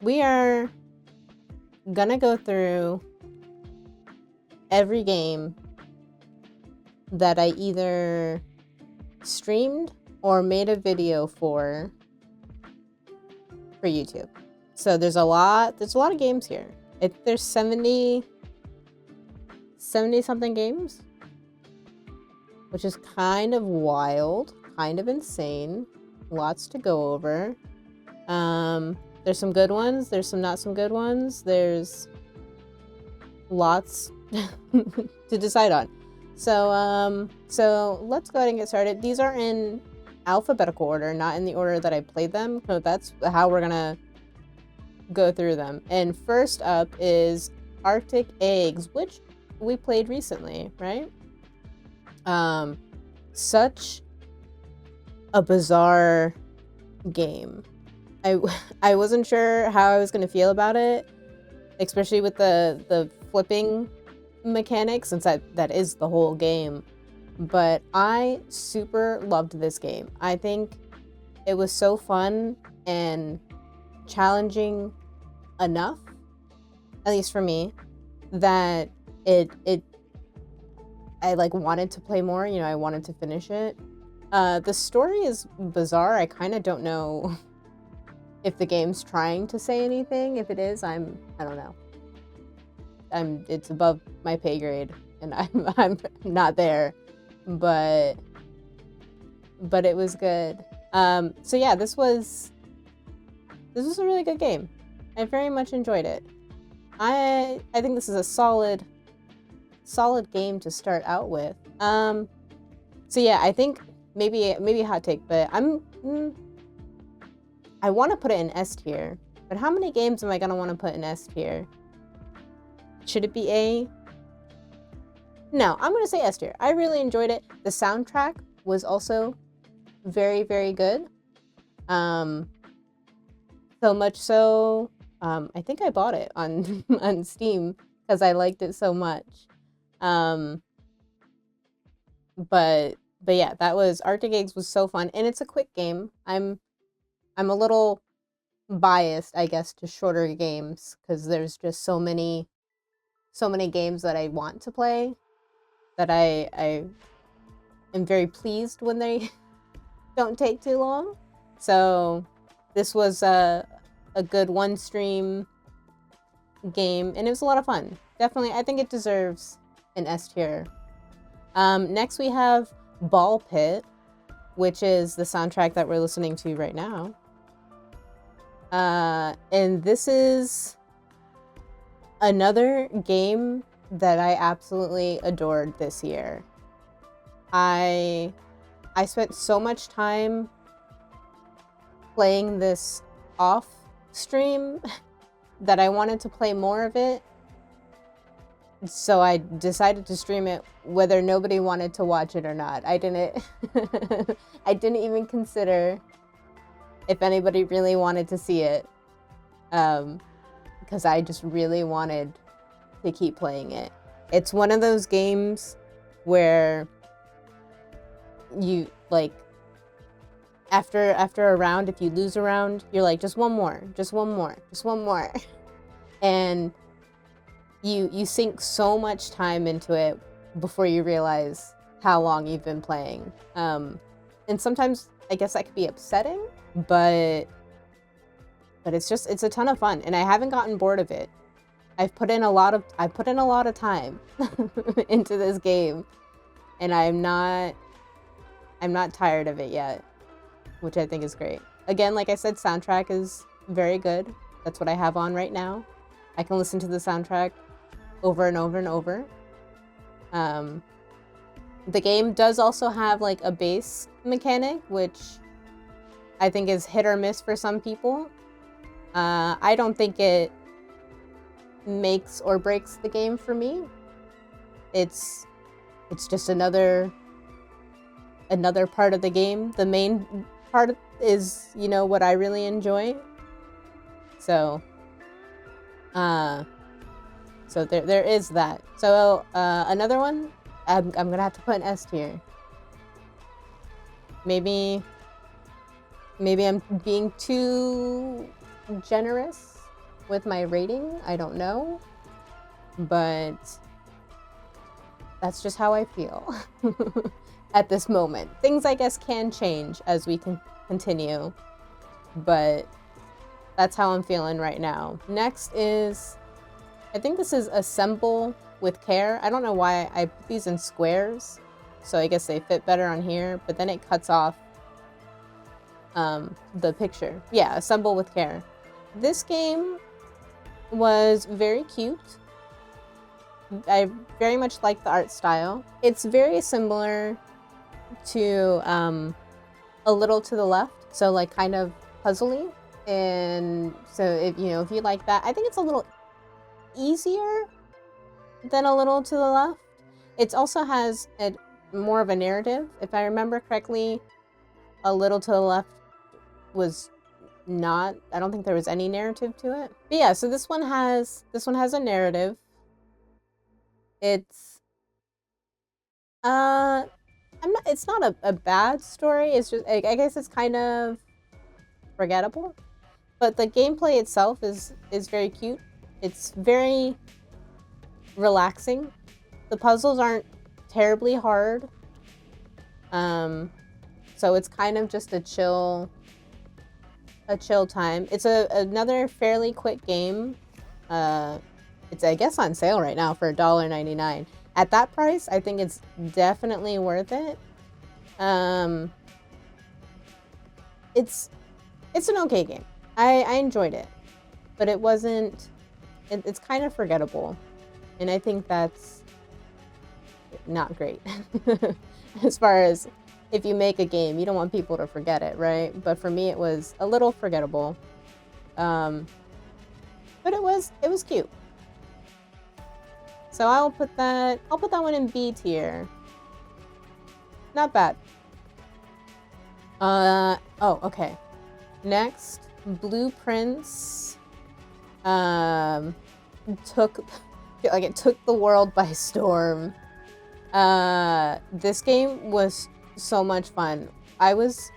we are gonna go through every game that I either streamed or made a video for YouTube. So there's a lot of games here. There's 70 something games, which is kind of wild, kind of insane. Lots to go over. There's some good ones, there's some not some good ones, there's lots to decide on. So let's go ahead and get started. These are in alphabetical order, not in the order that I played them. So that's how we're gonna go through them. And first up is Arctic Eggs, which we played recently, right? Such a bizarre game. I wasn't sure how I was gonna feel about it, especially with the flipping mechanics, since that is the whole game. But I super loved this game. I think it was so fun and challenging enough, at least for me, that I like wanted to play more. I wanted to finish it. The story is bizarre. I kind of don't know if the game's trying to say anything. If it is, I don't know. It's above my pay grade, and I'm not there. But it was good. So yeah, this was a really good game. I very much enjoyed it. I think this is a solid game to start out with. So yeah, I think maybe a hot take, but I want to put it in S tier. But how many games am I gonna want to put in S tier? Should it be A? No, I'm gonna say S tier. I really enjoyed it. The soundtrack was also very, very good. So much so, I think I bought it on on Steam because I liked it so much. But yeah, that was Arctic Eggs was so fun, and it's a quick game. I'm a little biased, I guess, to shorter games because there's just so many games that I want to play that I am very pleased when they don't take too long. So this was a good one stream game, and it was a lot of fun. Definitely, I think it deserves an S tier. Next we have Ball Pit, which is the soundtrack that we're listening to right now. And this is another game that I absolutely adored this year. I spent so much time playing this off stream that I wanted to play more of it. So I decided to stream it whether nobody wanted to watch it or not. I didn't I didn't even consider if anybody really wanted to see it. Because I just really wanted to keep playing it. It's one of those games where you like after a round, if you lose a round, you're like, just one more. And you sink so much time into it before you realize how long you've been playing. And sometimes I guess that could be upsetting, but it's a ton of fun, and I haven't gotten bored of it. I've put in a lot of time into this game, and I'm not tired of it yet, which I think is great. Again, like I said, soundtrack is very good. That's what I have on right now. I can listen to the soundtrack over and over and over. The game does also have like a bass mechanic, which I think is hit or miss for some people. I don't think it makes or breaks the game for me. It's just another part of the game. The main part is, what I really enjoy. So there is that. So another one, I'm gonna have to put an S tier. Maybe I'm being too generous with my rating. I don't know, but that's just how I feel at this moment. Things, I guess, can change as we can continue, but that's how I'm feeling right now. Next is, I think this is Assemble with Care. I don't know why I put these in squares, so I guess they fit better on here, but then it cuts off the picture. Yeah, Assemble with Care. This game was very cute. I very much like the art style. It's very similar to A Little to the Left, so like kind of puzzly. And so if if you like that, I think it's a little easier than A Little to the Left. It also has more of a narrative. If I remember correctly, A Little to the Left was not, I don't think there was any narrative to it. But yeah, so this one has a narrative. It's it's not a bad story. It's just, I guess it's kind of forgettable. But the gameplay itself is very cute. It's very relaxing. The puzzles aren't terribly hard. So it's kind of just a chill time. It's another fairly quick game. It's, I guess, on sale right now for $1.99. At that price, I think it's definitely worth it. It's an okay game. I enjoyed it, but it wasn't. It's kind of forgettable, and I think that's not great. As far as if you make a game, you don't want people to forget it, right? But for me, it was a little forgettable. But it was cute. So I'll put that one in B tier. Not bad. Oh, okay. Next, Blueprints took the world by storm. This game was so much fun. I was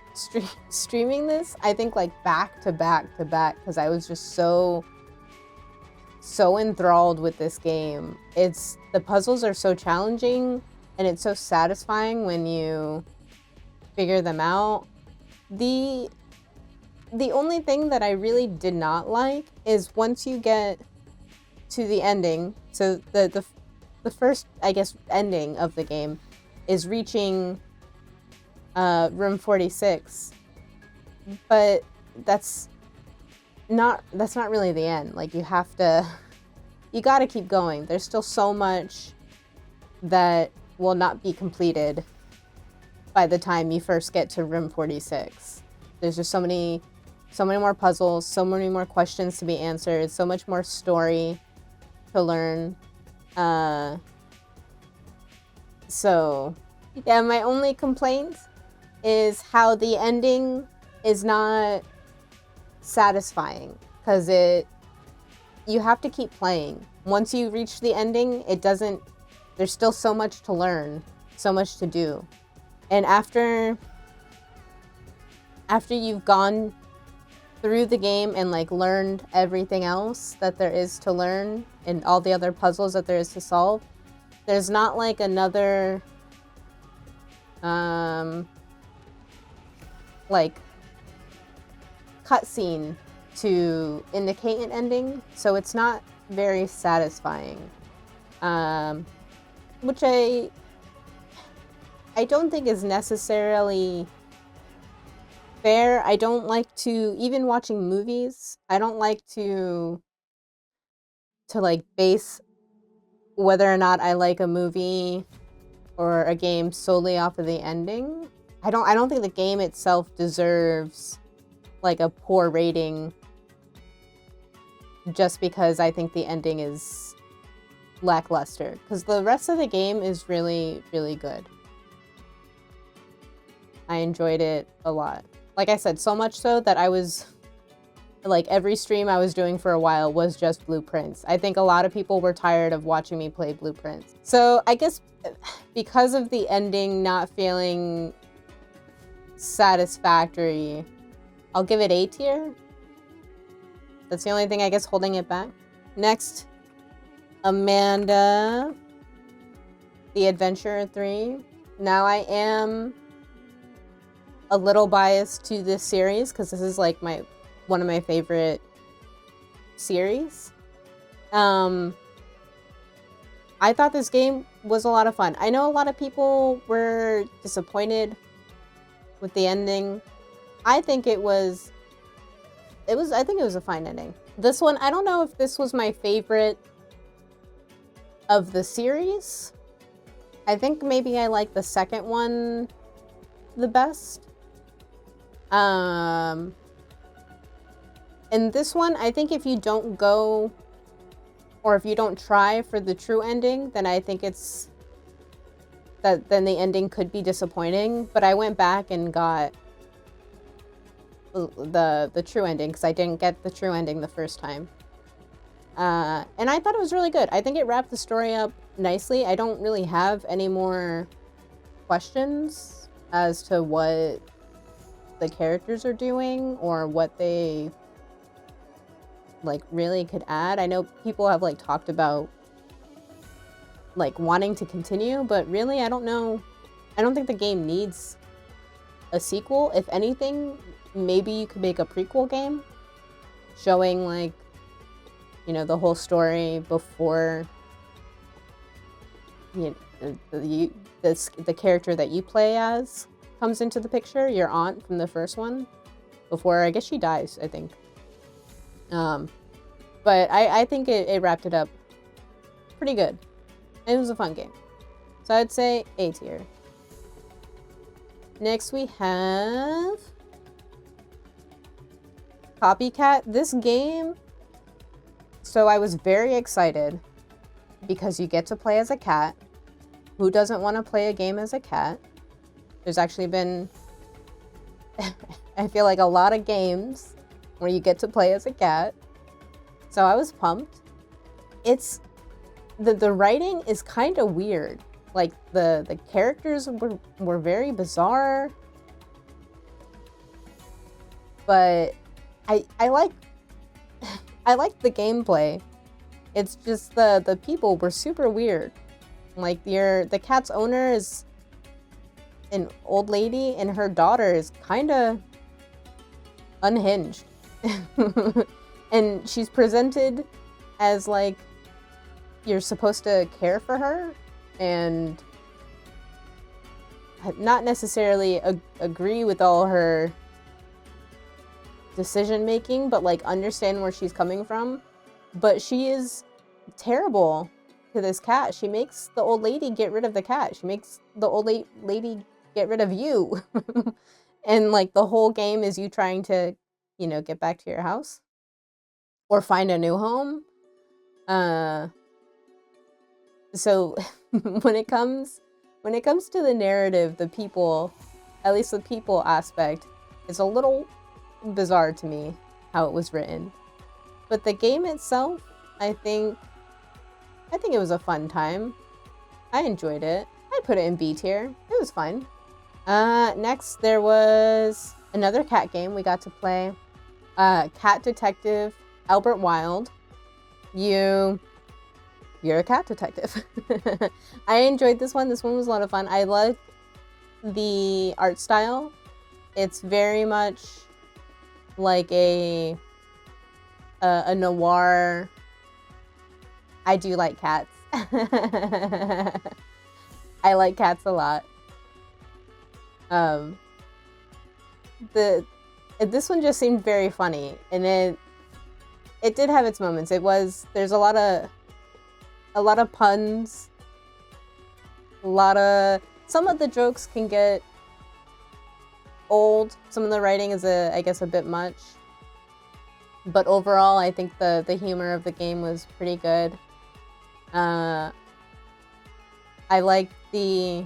streaming this, I think, like back to back because I was just so enthralled with this game. The puzzles are so challenging and it's so satisfying when you figure them out. The only thing that I really did not like is once you get to the ending, so the first, I guess, ending of the game is reaching room 46, but that's not really the end. Like, you gotta keep going. There's still so much that will not be completed by the time you first get to room 46. There's just so many more puzzles, so many more questions to be answered, so much more story to learn. So yeah, my only complaint is how the ending is not satisfying, because you have to keep playing. Once you reach the ending, there's still so much to learn, so much to do. And after you've gone through the game and like learned everything else that there is to learn and all the other puzzles that there is to solve, there's not like another like cutscene to indicate an ending, so it's not very satisfying, which I don't think is necessarily fair. I don't like to, even watching movies, I don't like to like base whether or not I like a movie or a game solely off of the ending. I don't think the game itself deserves like a poor rating just because I think the ending is lackluster, because the rest of the game is really, really good. I enjoyed it a lot. Like I said, so much so that I was like, every stream I was doing for a while was just Blueprints. I think a lot of people were tired of watching me play Blueprints. So I guess because of the ending not feeling satisfactory, I'll give it A tier. That's the only thing I guess holding it back. Next, Amanda, The Adventurer 3. Now I am a little biased to this series because this is like one of my favorite series. I thought this game was a lot of fun. I know a lot of people were disappointed with the ending. I think it was a fine ending. This one, I don't know if this was my favorite of the series. I think maybe I like the second one the best. And this one, I think if you don't go, or if you don't try for the true ending, then I think then the ending could be disappointing. But I went back and got the true ending because I didn't get the true ending the first time. And I thought it was really good. I think it wrapped the story up nicely. I don't really have any more questions as to what the characters are doing or what they like really could add. I know people have like talked about like wanting to continue, but really I don't know. I don't think the game needs a sequel. If anything, maybe you could make a prequel game showing like, you know, the whole story before the character that you play as comes into the picture, your aunt from the first one, before I guess she dies, I think. But I think it wrapped it up pretty good. It was a fun game. So I'd say A tier. Next we have Copycat. This game, so I was very excited because you get to play as a cat. Who doesn't want to play a game as a cat? There's actually been, I feel like a lot of games where you get to play as a cat. So I was pumped. It's, the writing is kind of weird. Like the characters were very bizarre. But I like I like the gameplay. It's just the people were super weird. Like the cat's owner is an old lady and her daughter is kind of unhinged. And she's presented as like you're supposed to care for her and not necessarily agree with all her decision making, but like understand where she's coming from. But she is terrible to this cat. She makes the old lady get rid of the cat. She makes the old lady get rid of you. And like the whole game is you trying to, you know, get back to your house or find a new home. So when it comes to the narrative, the people, at least the people aspect, is a little bizarre to me how it was written. But the game itself, I think it was a fun time. I enjoyed it. I'd put it in B tier. It was fun. Next there was another cat game we got to play. Cat Detective Albert Wild. You're a cat detective. I enjoyed this one. This one was a lot of fun. I like the art style. It's very much like a noir. I do like cats. I like cats a lot. This one just seemed very funny, and it did have its moments. There's a lot of puns. Some of the jokes can get old. Some of the writing is I guess a bit much. But overall, I think the humor of the game was pretty good. I like the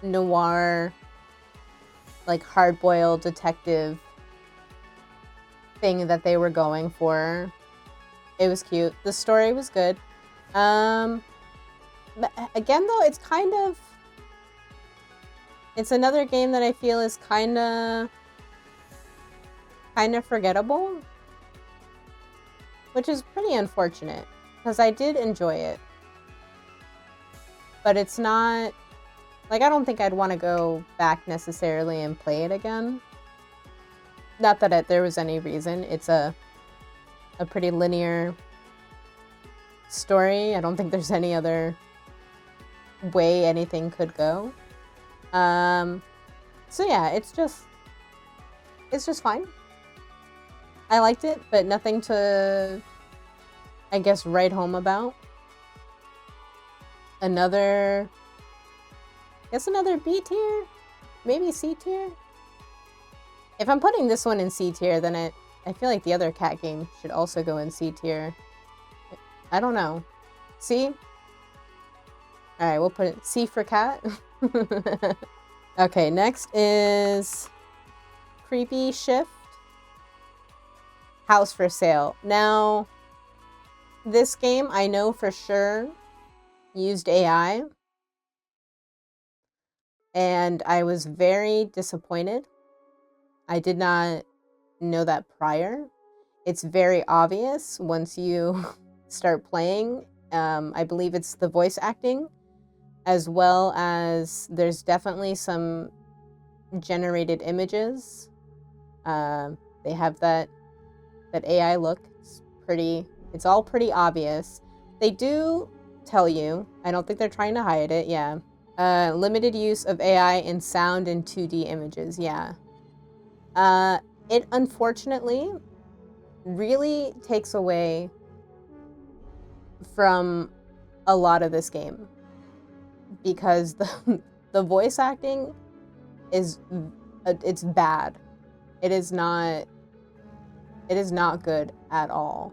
noir, like hard-boiled detective thing that they were going for. It was cute. The story was good. But again, though, it's another game that I feel is kind of forgettable. which is pretty unfortunate because I did enjoy it. But it's not, like, I don't think I'd want to go back necessarily and play it again. Not that there was any reason. It's a pretty linear story. I don't think there's any other way anything could go. So yeah, it's just fine. I liked it, but nothing to, I guess, write home about. Another B tier? Maybe C tier? If I'm putting this one in C tier, then I feel like the other cat game should also go in C tier. I don't know. C? Alright, we'll put it C for cat. Okay, next is Creepy Shift. House for Sale. Now, this game I know for sure used AI. And I was very disappointed. I did not know that prior. It's very obvious once you start playing. I believe it's the voice acting, as well as there's definitely some generated images. They have that AI look. It's all pretty obvious. They do tell you, I don't think they're trying to hide it, yeah. Limited use of AI in sound and 2D images, yeah. It unfortunately really takes away from a lot of this game because the voice acting is it's bad. It is not good at all.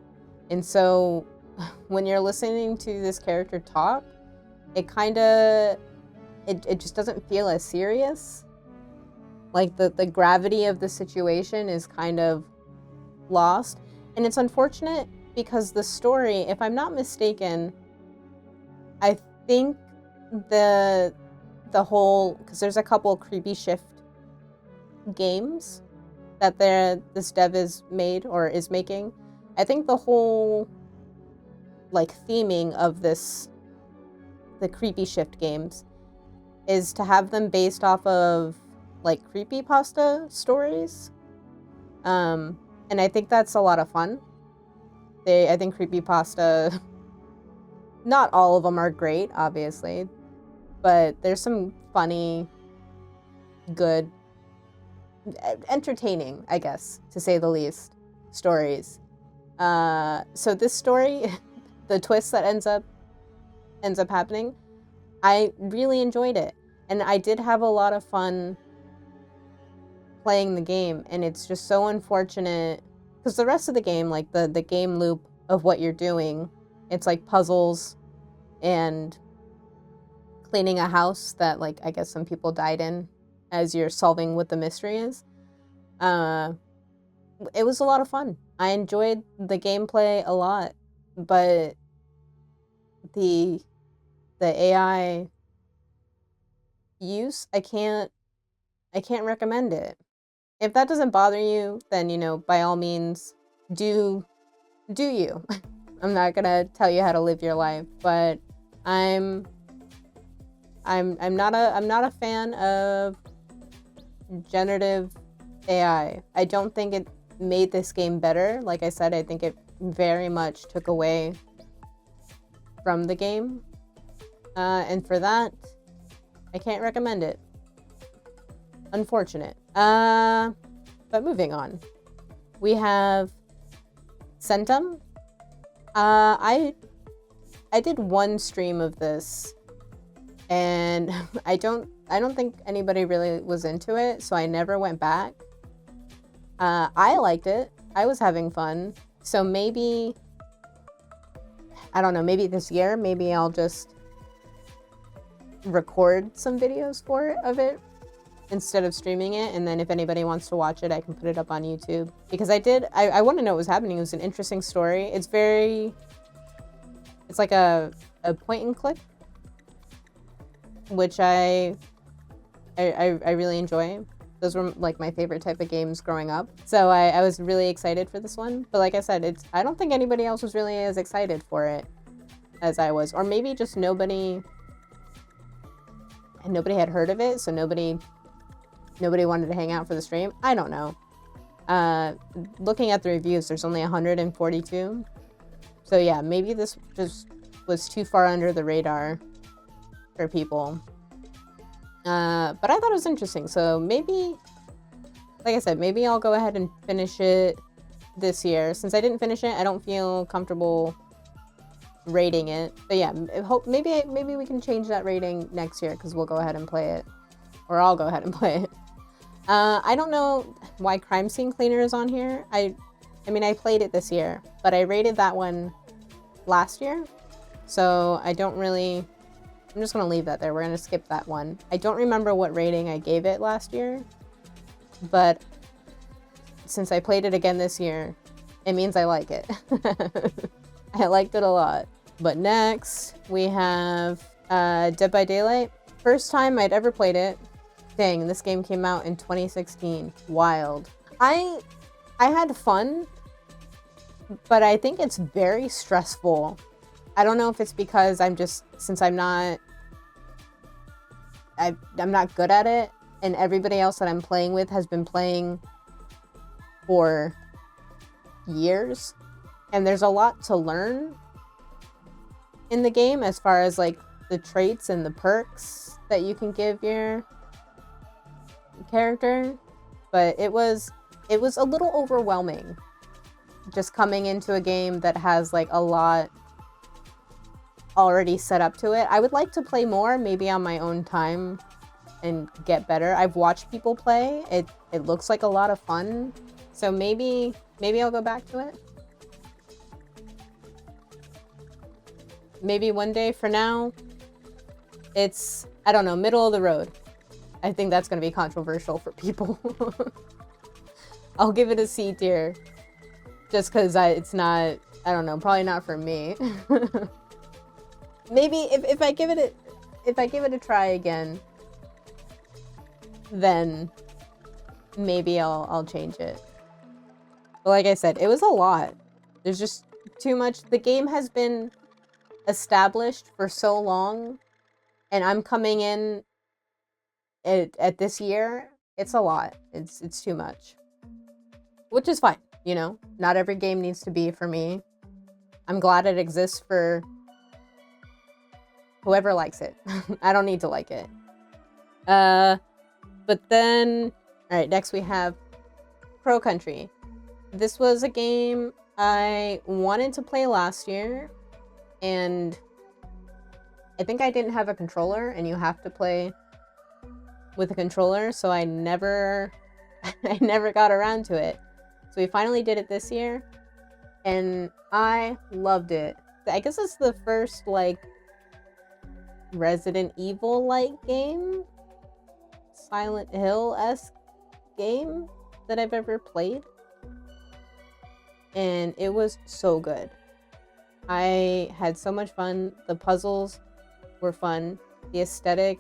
And so when you're listening to this character talk, it just doesn't feel as serious. Like the gravity of the situation is kind of lost. And it's unfortunate because the story, if I'm not mistaken, I think the whole, because there's a couple Creepy Shift games that this dev is making. I think the whole like theming of the Creepy Shift games is to have them based off of like creepypasta stories. And I think that's a lot of fun. I think creepypasta, not all of them are great, obviously, but there's some funny, good, entertaining, I guess, to say the least, stories. So this story, the twist that ends up happening, I really enjoyed it. And I did have a lot of fun playing the game, and it's just so unfortunate because the rest of the game, like the game loop of what you're doing, it's like puzzles and cleaning a house that, like, I guess some people died in as you're solving what the mystery is. It was a lot of fun. I enjoyed the gameplay a lot, but the AI use, I can't recommend it. If that doesn't bother you, then, you know, by all means, do you. I'm not gonna tell you how to live your life, but I'm not a fan of generative AI. I don't think it made this game better. Like I said, I think it very much took away from the game. And for that, I can't recommend it. Unfortunate. But moving on. We have Centum. I did one stream of this, and I don't think anybody really was into it, so I never went back. I liked it. I was having fun. So maybe, I don't know, maybe this year, maybe I'll just record some videos of it instead of streaming it, and then if anybody wants to watch it, I can put it up on YouTube. Because I want to know what was happening. It was an interesting story. It's like a point and click, which I really enjoy. Those were like my favorite type of games growing up. So I was really excited for this one. But like I said, I don't think anybody else was really as excited for it as I was. Or maybe just nobody had heard of it, so nobody wanted to hang out for the stream. I don't know. Looking at the reviews, there's only 142. So yeah, maybe this just was too far under the radar for people. But I thought it was interesting. So maybe, like I said, maybe I'll go ahead and finish it this year. Since I didn't finish it, I don't feel comfortable rating it. But yeah, maybe we can change that rating next year, because we'll go ahead and play it. Or I'll go ahead and play it. I don't know why Crime Scene Cleaner is on here. I mean, I played it this year, but I rated that one last year. So I don't really... I'm just going to leave that there. We're going to skip that one. I don't remember what rating I gave it last year, but since I played it again this year, it means I like it. I liked it a lot. But next, we have Dead by Daylight. First time I'd ever played it. Dang, this game came out in 2016. Wild. I had fun, but I think it's very stressful. I don't know if it's because since I'm not good at it, and everybody else that I'm playing with has been playing for years, and there's a lot to learn in the game as far as like the traits and the perks that you can give your character. But it was a little overwhelming just coming into a game that has like a lot already set up to it. I would like to play more, maybe on my own time, and get better. I've watched people play. It looks like a lot of fun. So maybe I'll go back to it. Maybe one day. For now, it's, I don't know, middle of the road. I think that's going to be controversial for people. I'll give it a C tier. Just because it's not, I don't know, probably not for me. Maybe if I give it a try again, then maybe I'll change it. But like I said, it was a lot. There's just too much. The game has been established for so long, and I'm coming in at this year. It's a lot. It's too much. Which is fine, you know? Not every game needs to be for me. I'm glad it exists for whoever likes it. I don't need to like it. But then, all right, next we have Crow Country. This was a game I wanted to play last year, and I think I didn't have a controller, and you have to play with a controller, so I never got around to it. So we finally did it this year, and I loved it. I guess it's the first, like, Resident Evil-like game, Silent Hill-esque game that I've ever played. And it was so good. I had so much fun. The puzzles were fun. The aesthetic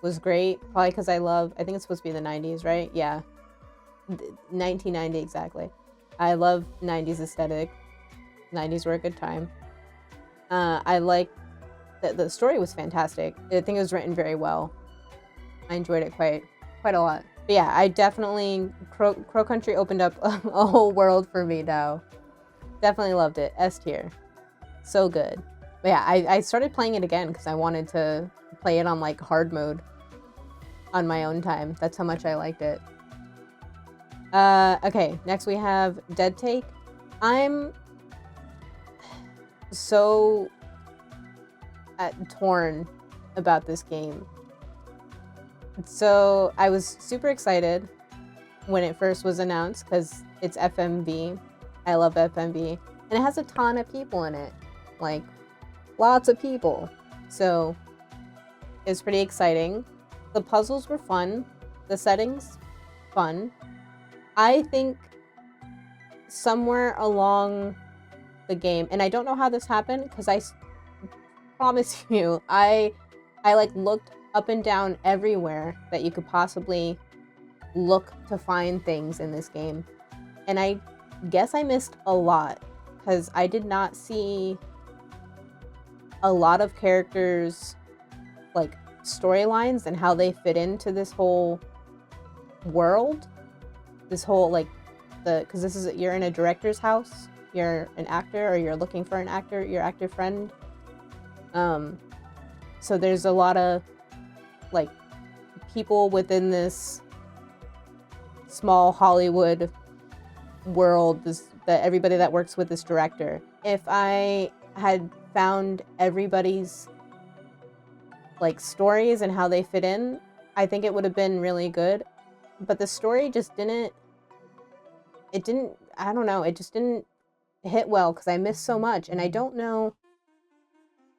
was great. Probably because I think it's supposed to be the 90s, right? Yeah. 1990 exactly. I love 90s aesthetic. 90s were a good time. I like that the story was fantastic. I think it was written very well. I enjoyed it quite a lot. But yeah, I definitely, Crow Country opened up a whole world for me now. Definitely loved it. S tier. So good. But yeah, I started playing it again because I wanted to play it on like hard mode on my own time. That's how much I liked it. Okay, next we have Dead Take. I'm so torn about this game. So I was super excited when it first was announced because it's FMV. I love FMV. And it has a ton of people in it. Like, lots of people. So it's pretty exciting. The puzzles were fun. The settings, fun. I think somewhere along the game, and I don't know how this happened because I promise you, I like looked up and down everywhere that you could possibly look to find things in this game. And I guess I missed a lot because I did not see a lot of characters, like storylines and how they fit into this whole world. This whole, like, because this is, you're in a director's house, you're an actor, or you're looking for an actor, your actor friend. So there's a lot of, like, people within this small Hollywood world, that everybody that works with this director. If I had found everybody's, like, stories and how they fit in, I think it would have been really good. But the story just didn't, I don't know, it just didn't hit well because I missed so much, and I don't know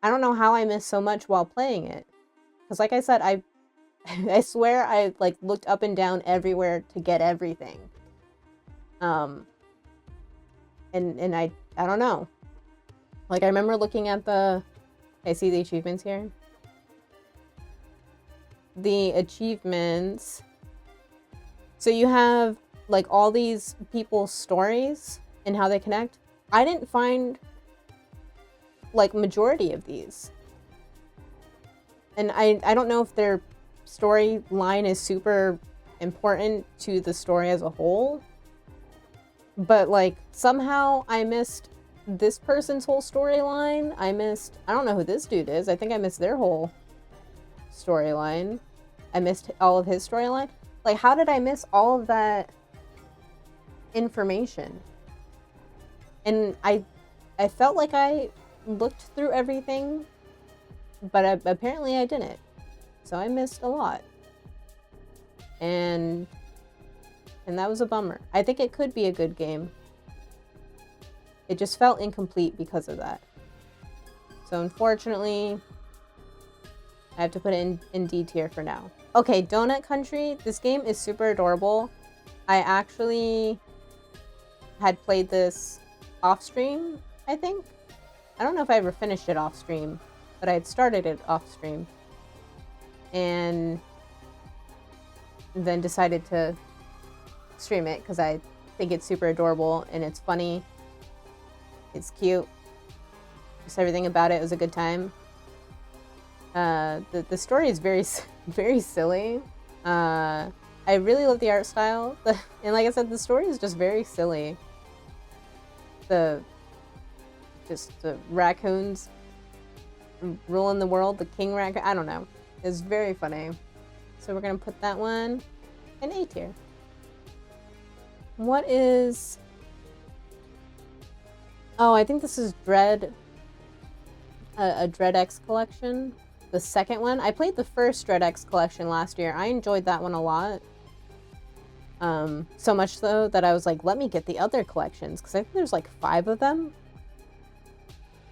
how I missed so much while playing it. Because like I said, I swear I, like, looked up and down everywhere to get everything. And I don't know. Like, I remember looking at I see the achievements here. The achievements. So you have, like, all these people's stories and how they connect. I didn't find, like, majority of these. And I don't know if their storyline is super important to the story as a whole. But, like, somehow I missed this person's whole storyline. I don't know who this dude is. I think I missed their whole storyline. I missed all of his storyline. Like, how did I miss all of that information? And I felt like I looked through everything, but apparently I didn't. So I missed a lot. And that was a bummer. I think it could be a good game. It just felt incomplete because of that. So unfortunately, I have to put it in D tier for now. Okay, Donut Country. This game is super adorable. I actually had played this off stream, I think. I don't know if I ever finished it off stream, but I had started it off stream. And then decided to stream it because I think it's super adorable and it's funny. It's cute. Just everything about it was a good time. The story is very, very silly. I really love the art style. And like I said, the story is just very silly. The raccoons ruling the world, the king raccoon, I don't know. It's very funny. So we're gonna put that one in A tier. What is... Oh, I think this is Dread, a Dread X collection. The second one. I played the first Dread X collection last year. I enjoyed that one a lot. So much so that I was like, let me get the other collections, because I think there's like 5 of them.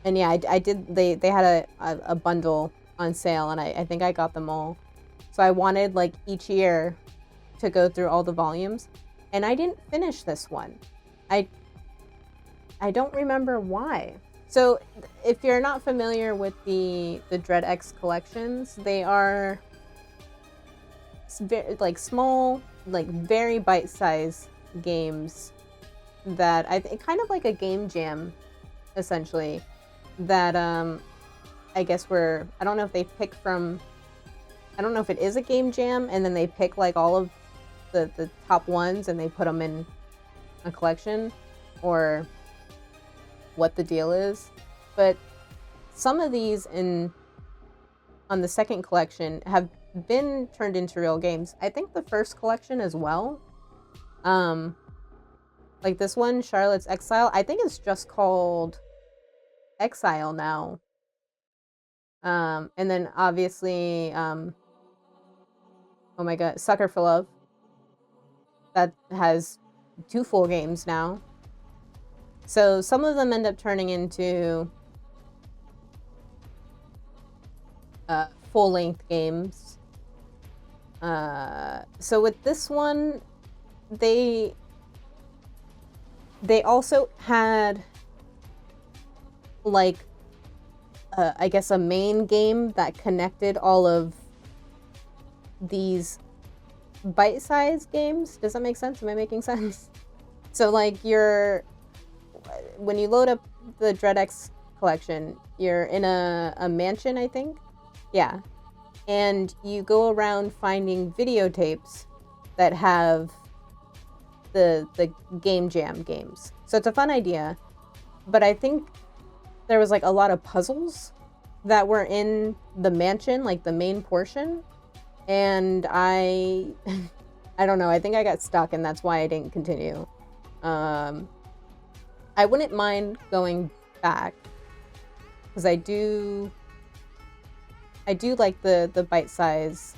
And yeah, I did. They had a bundle on sale, and I think I got them all. So I wanted, like, each year to go through all the volumes, and I didn't finish this one. I don't remember why. So if you're not familiar with the Dread X collections, they are very, like, small, like, very bite-sized games that I think kind of like a game jam, essentially, that I guess I don't know if they pick from, I don't know if it is a game jam and then they pick, like, all of the top ones and they put them in a collection, or what the deal is. But some of these on the second collection have been turned into real games. I think the first collection as well. Like this one, Charlotte's Exile, I think it's just called Exile now. And then obviously, oh my god, Sucker for Love. That has 2 full games now. So some of them end up turning into full-length games. So with this one, they also had, like, I guess a main game that connected all of these bite-sized games. Does that make sense? Am I making sense? So like when you load up the DreadX collection, you're in a mansion, I think. Yeah. And you go around finding videotapes that have the game jam games. So it's a fun idea, but I think there was like a lot of puzzles that were in the mansion, like the main portion, and I don't know, I think I got stuck, and that's why I didn't continue. I wouldn't mind going back because I do like the bite-size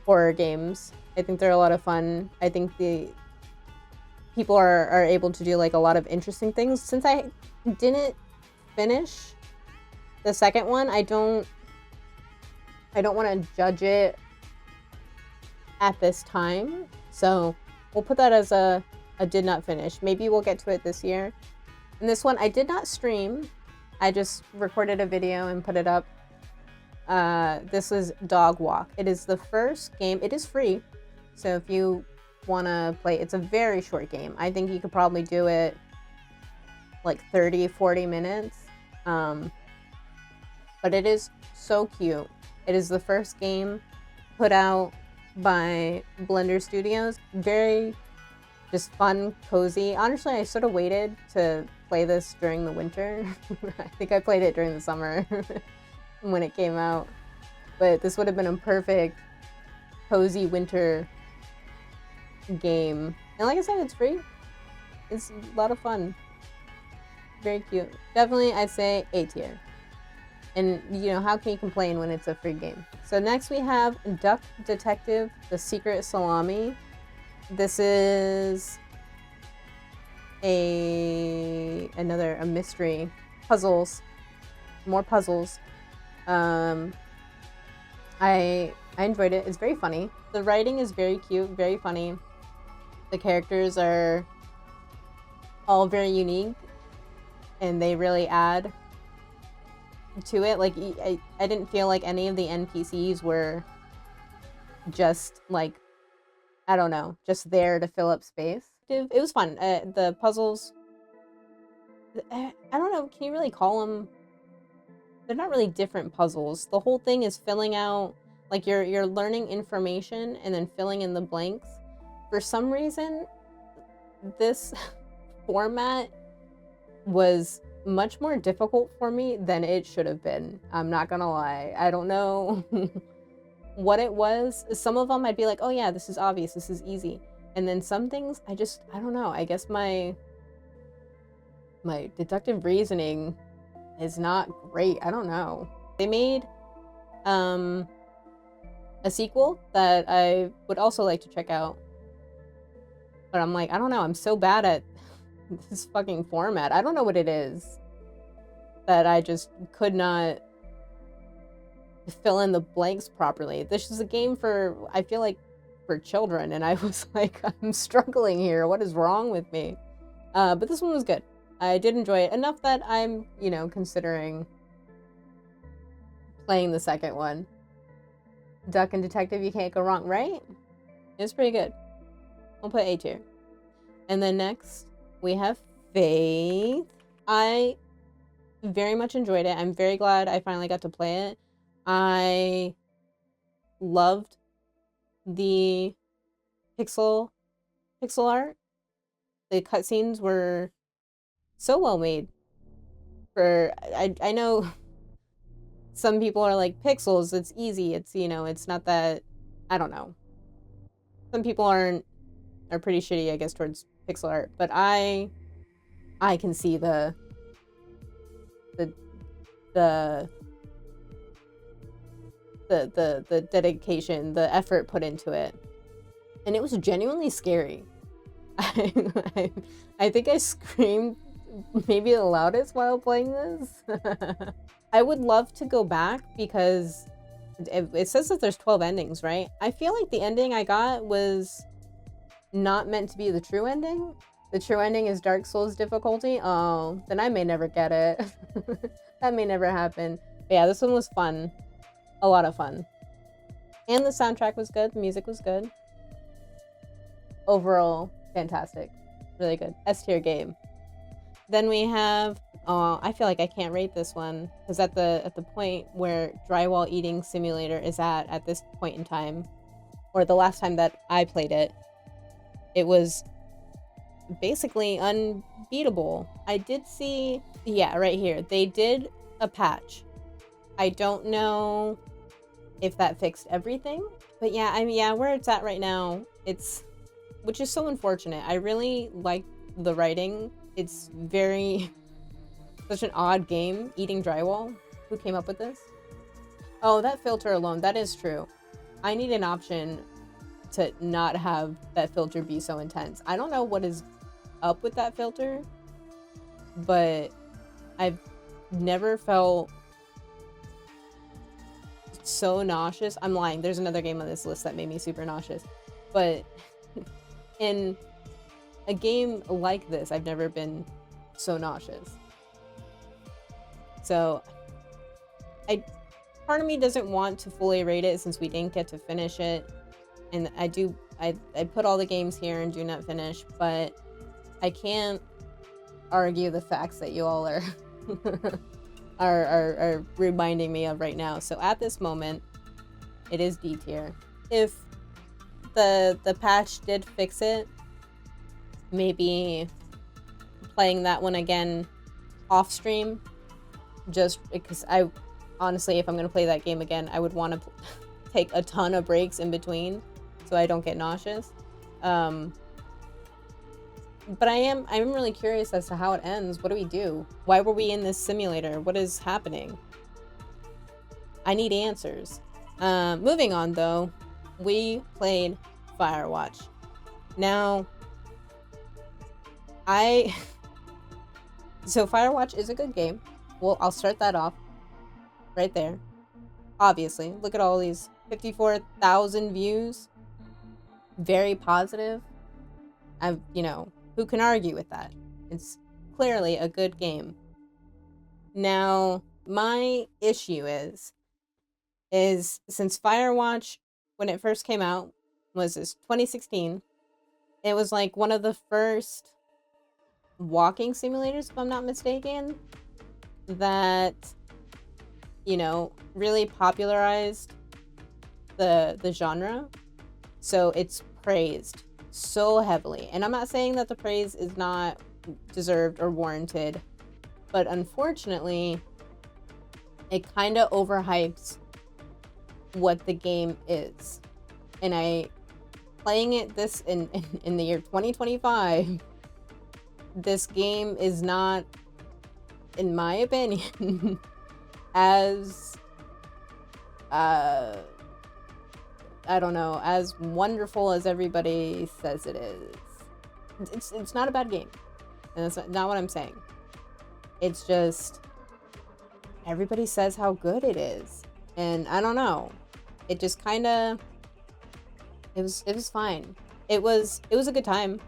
horror games. I think they're a lot of fun. I think the people are able to do like a lot of interesting things. Since I didn't finish the second one, I don't want to judge it at this time. So we'll put that as a did not finish. Maybe we'll get to it this year. And this one I did not stream. I just recorded a video and put it up. This is Dog Walk. It is the first game. It is free. So if you want to play, it's a very short game. I think you could probably do it like 30-40 minutes. But it is so cute. It is the first game put out by Blender Studios. Very just fun, cozy. Honestly, I sort of waited to play this during the winter. I think I played it during the summer when it came out. But this would have been a perfect cozy winter game. And like I said, it's free. It's a lot of fun. Very cute. Definitely, I'd say A tier. And, you know, how can you complain when it's a free game? So next we have Duck Detective, The Secret Salami. This is a mystery. Puzzles. More puzzles. I enjoyed it. It's very funny. The writing is very cute, very funny. The characters are all very unique, and they really add to it. Like, I didn't feel like any of the NPCs were just like, I don't know, just there to fill up space. It was fun. The puzzles, I don't know, can you really call them? They're not really different puzzles. The whole thing is filling out, like you're learning information and then filling in the blanks. For some reason, this format was much more difficult for me than it should have been. I'm not gonna lie. I don't know what it was. Some of them I'd be like, oh yeah, this is obvious, this is easy. And then some things I don't know. I guess my deductive reasoning is not great. I don't know. They made a sequel that I would also like to check out. But I'm like, I don't know, I'm so bad at this fucking format. I don't know what it is that I just could not fill in the blanks properly. This is a game for, I feel like, for children, and I was like, I'm struggling here. What is wrong with me? But this one was good. I did enjoy it enough that I'm, you know, considering playing the second one. Duck and Detective, you can't go wrong, right? It's pretty good. We'll put A tier. And then next, we have Faith. I very much enjoyed it. I'm very glad I finally got to play it. I loved the pixel art. The cutscenes were so well made. I know some people are like, pixels, it's easy. It's, you know, it's not that, I don't know. Some people are pretty shitty, I guess, towards pixel art, but I can see the dedication, the effort put into it. And it was genuinely scary. I think I screamed maybe the loudest while playing this. I would love to go back because it says that there's 12 endings, right? I feel like the ending I got was not meant to be the true ending. The true ending is Dark Souls difficulty. Oh, then I may never get it. That may never happen. But yeah, this one was fun. A lot of fun. And the soundtrack was good. The music was good. Overall, fantastic. Really good. S-tier game. Then we have, I feel like I can't rate this one because at the point where Drywall Eating Simulator is at this point in time, or the last time that I played it, it was basically unbeatable. I did see, yeah, right here, they did a patch. I don't know if that fixed everything, but yeah, I mean, yeah, where it's at right now, which is so unfortunate. I really like the writing. It's such an odd game, eating drywall. Who came up with this? Oh, that filter alone, that is true. I need an option to not have that filter be so intense. I don't know what is up with that filter, but I've never felt so nauseous. I'm lying. There's another game on this list that made me super nauseous. But in a game like this, I've never been so nauseous. So part of me doesn't want to fully rate it since we didn't get to finish it. And I put all the games here and do not finish, but I can't argue the facts that you all are are reminding me of right now. So at this moment, it is D tier. If the patch did fix it, maybe playing that one again off stream, just because I honestly, if I'm gonna play that game again, I would want to take a ton of breaks in between so I don't get nauseous. But I'm really curious as to how it ends. What do we do? Why were we in this simulator? What is happening? I need answers. Moving on though, we played Firewatch. Now, so Firewatch is a good game. Well, I'll start that off right there. Obviously, look at all these 54,000 views. Very positive. Who can argue with that? It's clearly a good game. Now, my issue is since Firewatch, when it first came out, was this 2016, it was like one of the first walking simulators, if I'm not mistaken, that, really popularized the genre. So it's praised so heavily. And I'm not saying that the praise is not deserved or warranted, but unfortunately, it kind of overhypes what the game is. And playing it this in the year 2025, this game is not, in my opinion, as I don't know, as wonderful as everybody says it is. It's not a bad game. And that's not what I'm saying. It's just everybody says how good it is. And I don't know. It just kind of it was fine. It was a good time.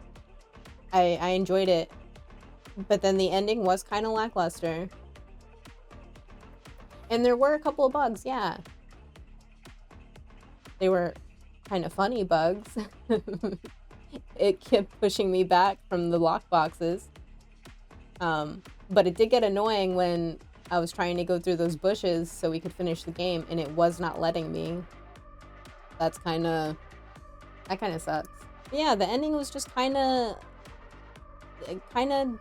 I enjoyed it. But then the ending was kind of lackluster. And there were a couple of bugs, yeah. They were kind of funny bugs. It kept pushing me back from the lock boxes. But it did get annoying when I was trying to go through those bushes so we could finish the game and it was not letting me. That kind of sucks. But yeah, the ending was just kind of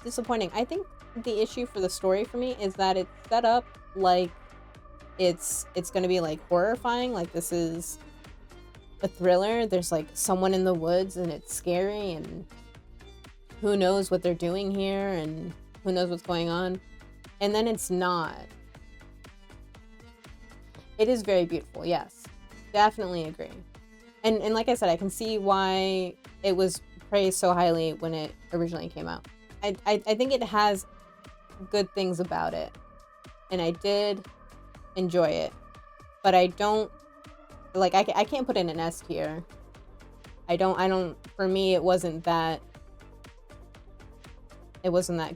disappointing. I think the issue for the story for me is that it's set up like it's going to be like horrifying, like this is a thriller. There's like someone in the woods and it's scary and who knows what they're doing here and who knows what's going on. And then it's not. It is very beautiful, yes. Definitely agree. And like I said, I can see why it was praised so highly when it originally came out. I think it has good things about it. And I did enjoy it. But I don't, like, I can't put it in an S tier. I don't, for me, it wasn't that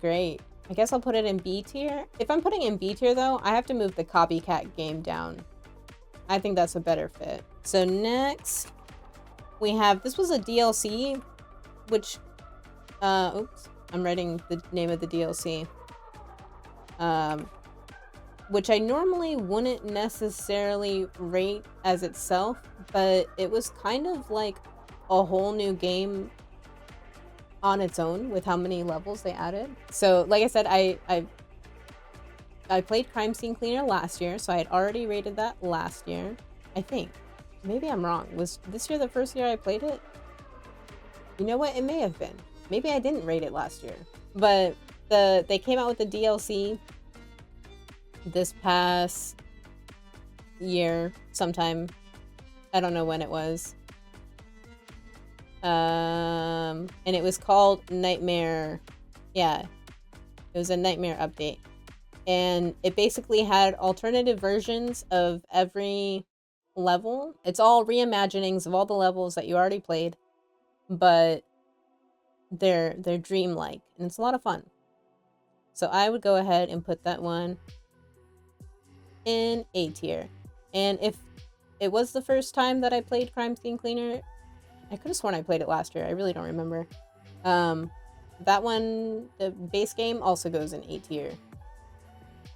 great. I guess I'll put it in B tier. If I'm putting in B tier though, I have to move the copycat game down. I think that's a better fit. So next we have, this was a DLC, which, oops, I'm writing the name of the DLC. Which I normally wouldn't necessarily rate as itself, but it was kind of like a whole new game on its own with how many levels they added. So like I said, I played Crime Scene Cleaner last year, so I had already rated that last year. I think. Maybe I'm wrong. Was this year the first year I played it? You know what? It may have been. Maybe I didn't rate it last year. But they came out with the DLC this past year sometime. I don't know when it was. And it was called Nightmare. Yeah. It was a Nightmare update. And it basically had alternative versions of every level. It's all reimaginings of all the levels that you already played, but they're dreamlike, and it's a lot of fun. So I would go ahead and put that one in A tier. And if it was the first time that I played Crime Scene Cleaner, I could have sworn I played it last year. I really don't remember. That one, the base game, also goes in A tier.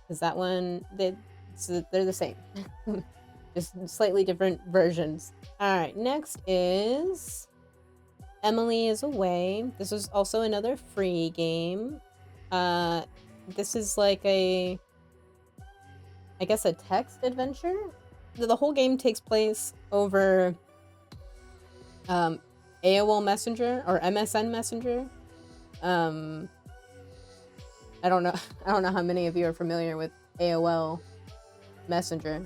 Because that one, they're the same. Just slightly different versions. Alright, next is Emily is Away. This is also another free game. This is like a, I guess, a text adventure. The whole game takes place over AOL Messenger or MSN Messenger. I don't know how many of you are familiar with AOL Messenger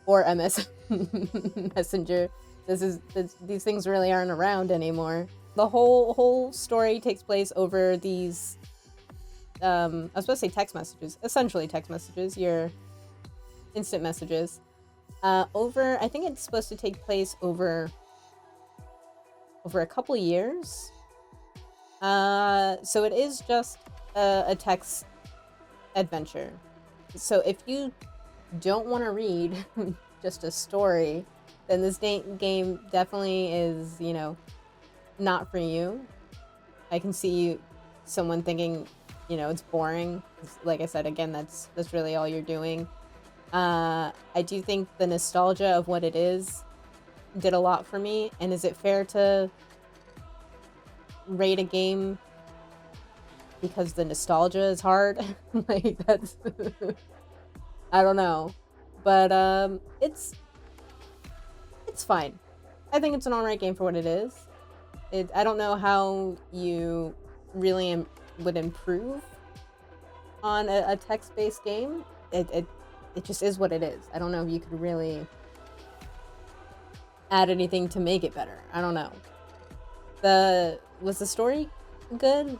or MSN Messenger. These things really aren't around anymore. The whole story takes place over these I was supposed to say text messages, essentially text messages, your instant messages. Over, I think it's supposed to take place over a couple years. So it is just a text adventure. So if you don't want to read just a story, then this game definitely is, you know, not for you. I can see someone thinking, you know, it's boring. Like I said, again, that's really all you're doing. I do think the nostalgia of what it is did a lot for me. And is it fair to rate a game because the nostalgia is hard? Like, that's I don't know, but it's fine. I think it's an alright game for what it is. I don't know how you really would improve on a text-based game. It just is what it is. I don't know if you could really add anything to make it better. I don't know. Was the story good?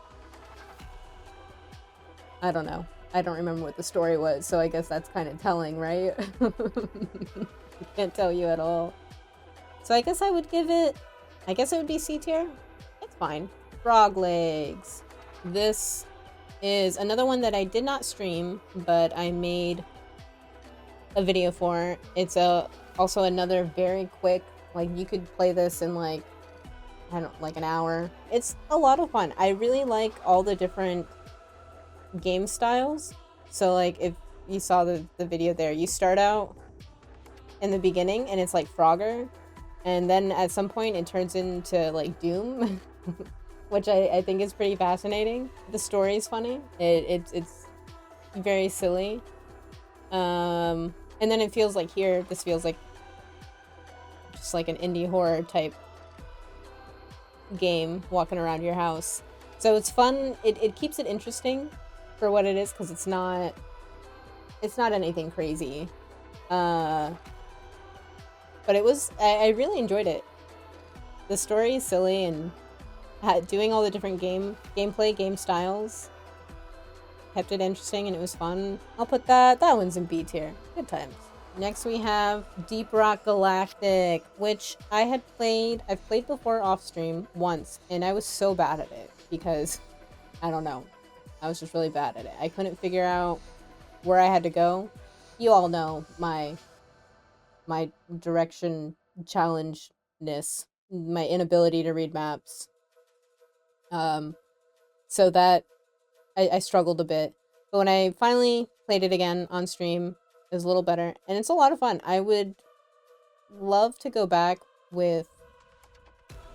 I don't know. I don't remember what the story was, so I guess that's kind of telling, right? Can't tell you at all. So I guess I would give it, I guess it would be C tier. It's fine. Frog Legs. This is another one that I did not stream, but I made a video for. It's also another very quick, like, you could play this in like, I don't know, like an hour. It's a lot of fun. I really like all the different game styles. So like, if you saw the video there, you start out in the beginning and it's like Frogger, and then at some point it turns into like Doom, which I think is pretty fascinating. The story is funny. It's very silly. And then it feels like this feels like just like an indie horror type game walking around your house. So it's fun. It keeps it interesting for what it is, because it's not anything crazy. But it was, I really enjoyed it. The story is silly, and doing all the different gameplay, game styles kept it interesting, and it was fun. I'll put that one's in B tier. Good times. Next we have Deep Rock Galactic, which I've played before off stream once, and I was so bad at it because, I don't know, I was just really bad at it. I couldn't figure out where I had to go. You all know my my direction challengedness, my inability to read maps. So that I struggled a bit. But when I finally played it again on stream, it was a little better. And it's a lot of fun. I would love to go back with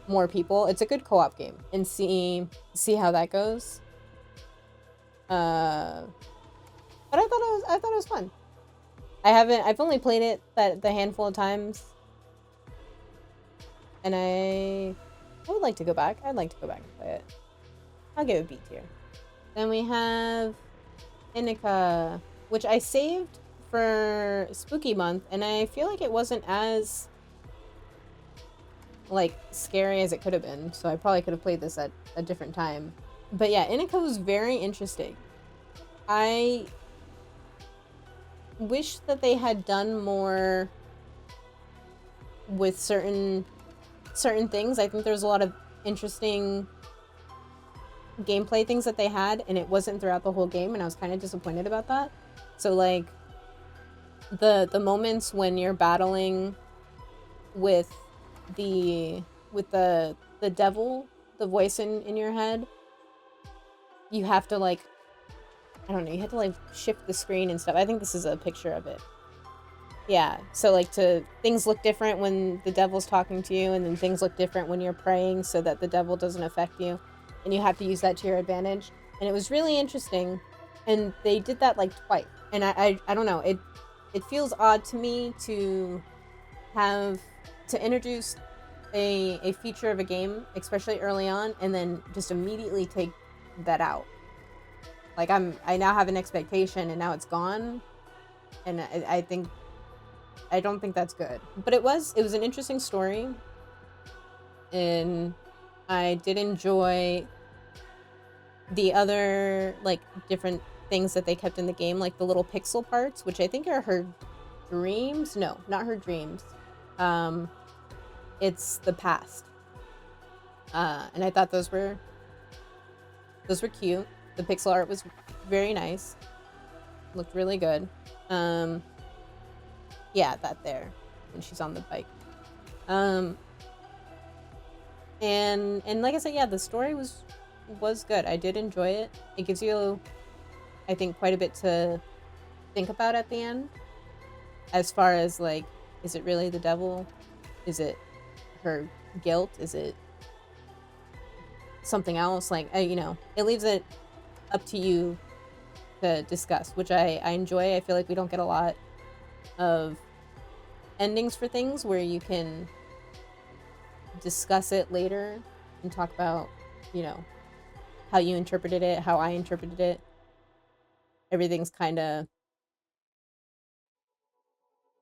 more people. It's a good co-op game and see how that goes. But I thought it was fun. I've only played it the handful of times. And I would like to go back. I'd like to go back and play it. I'll give it B tier. Then we have Inika, which I saved for Spooky Month, and I feel like it wasn't as like scary as it could have been, so I probably could have played this at a different time. But yeah, Inika was very interesting. I wish that they had done more with certain things. I think there's a lot of interesting gameplay things that they had, and it wasn't throughout the whole game, and I was kind of disappointed about that. So like the moments when you're battling with the devil, the voice in your head, you have to like, I don't know, you have to like shift the screen and stuff. I think this is a picture of it. Yeah, so like things look different when the devil's talking to you, and then things look different when you're praying so that the devil doesn't affect you, and you have to use that to your advantage. And it was really interesting, and they did that like twice. And I don't know, it feels odd to me to introduce a feature of a game, especially early on, and then just immediately take that out. Like I now have an expectation, and now it's gone, and I don't think that's good. But it was an interesting story, and I did enjoy the other like different things that they kept in the game, like the little pixel parts, which I think are her dreams. No, not her dreams. It's the past. And I thought those were cute. The pixel art was very nice. Looked really good. Yeah, that there when she's on the bike. And like I said, yeah, the story was good. I did enjoy it. It gives you, I think, quite a bit to think about at the end, as far as like, is it really the devil? Is it her guilt? Is it something else? Like, you know, it leaves it up to you to discuss, which I enjoy. I feel like we don't get a lot of endings for things where you can discuss it later and talk about, you know, how you interpreted it, how I interpreted it. Everything's kind of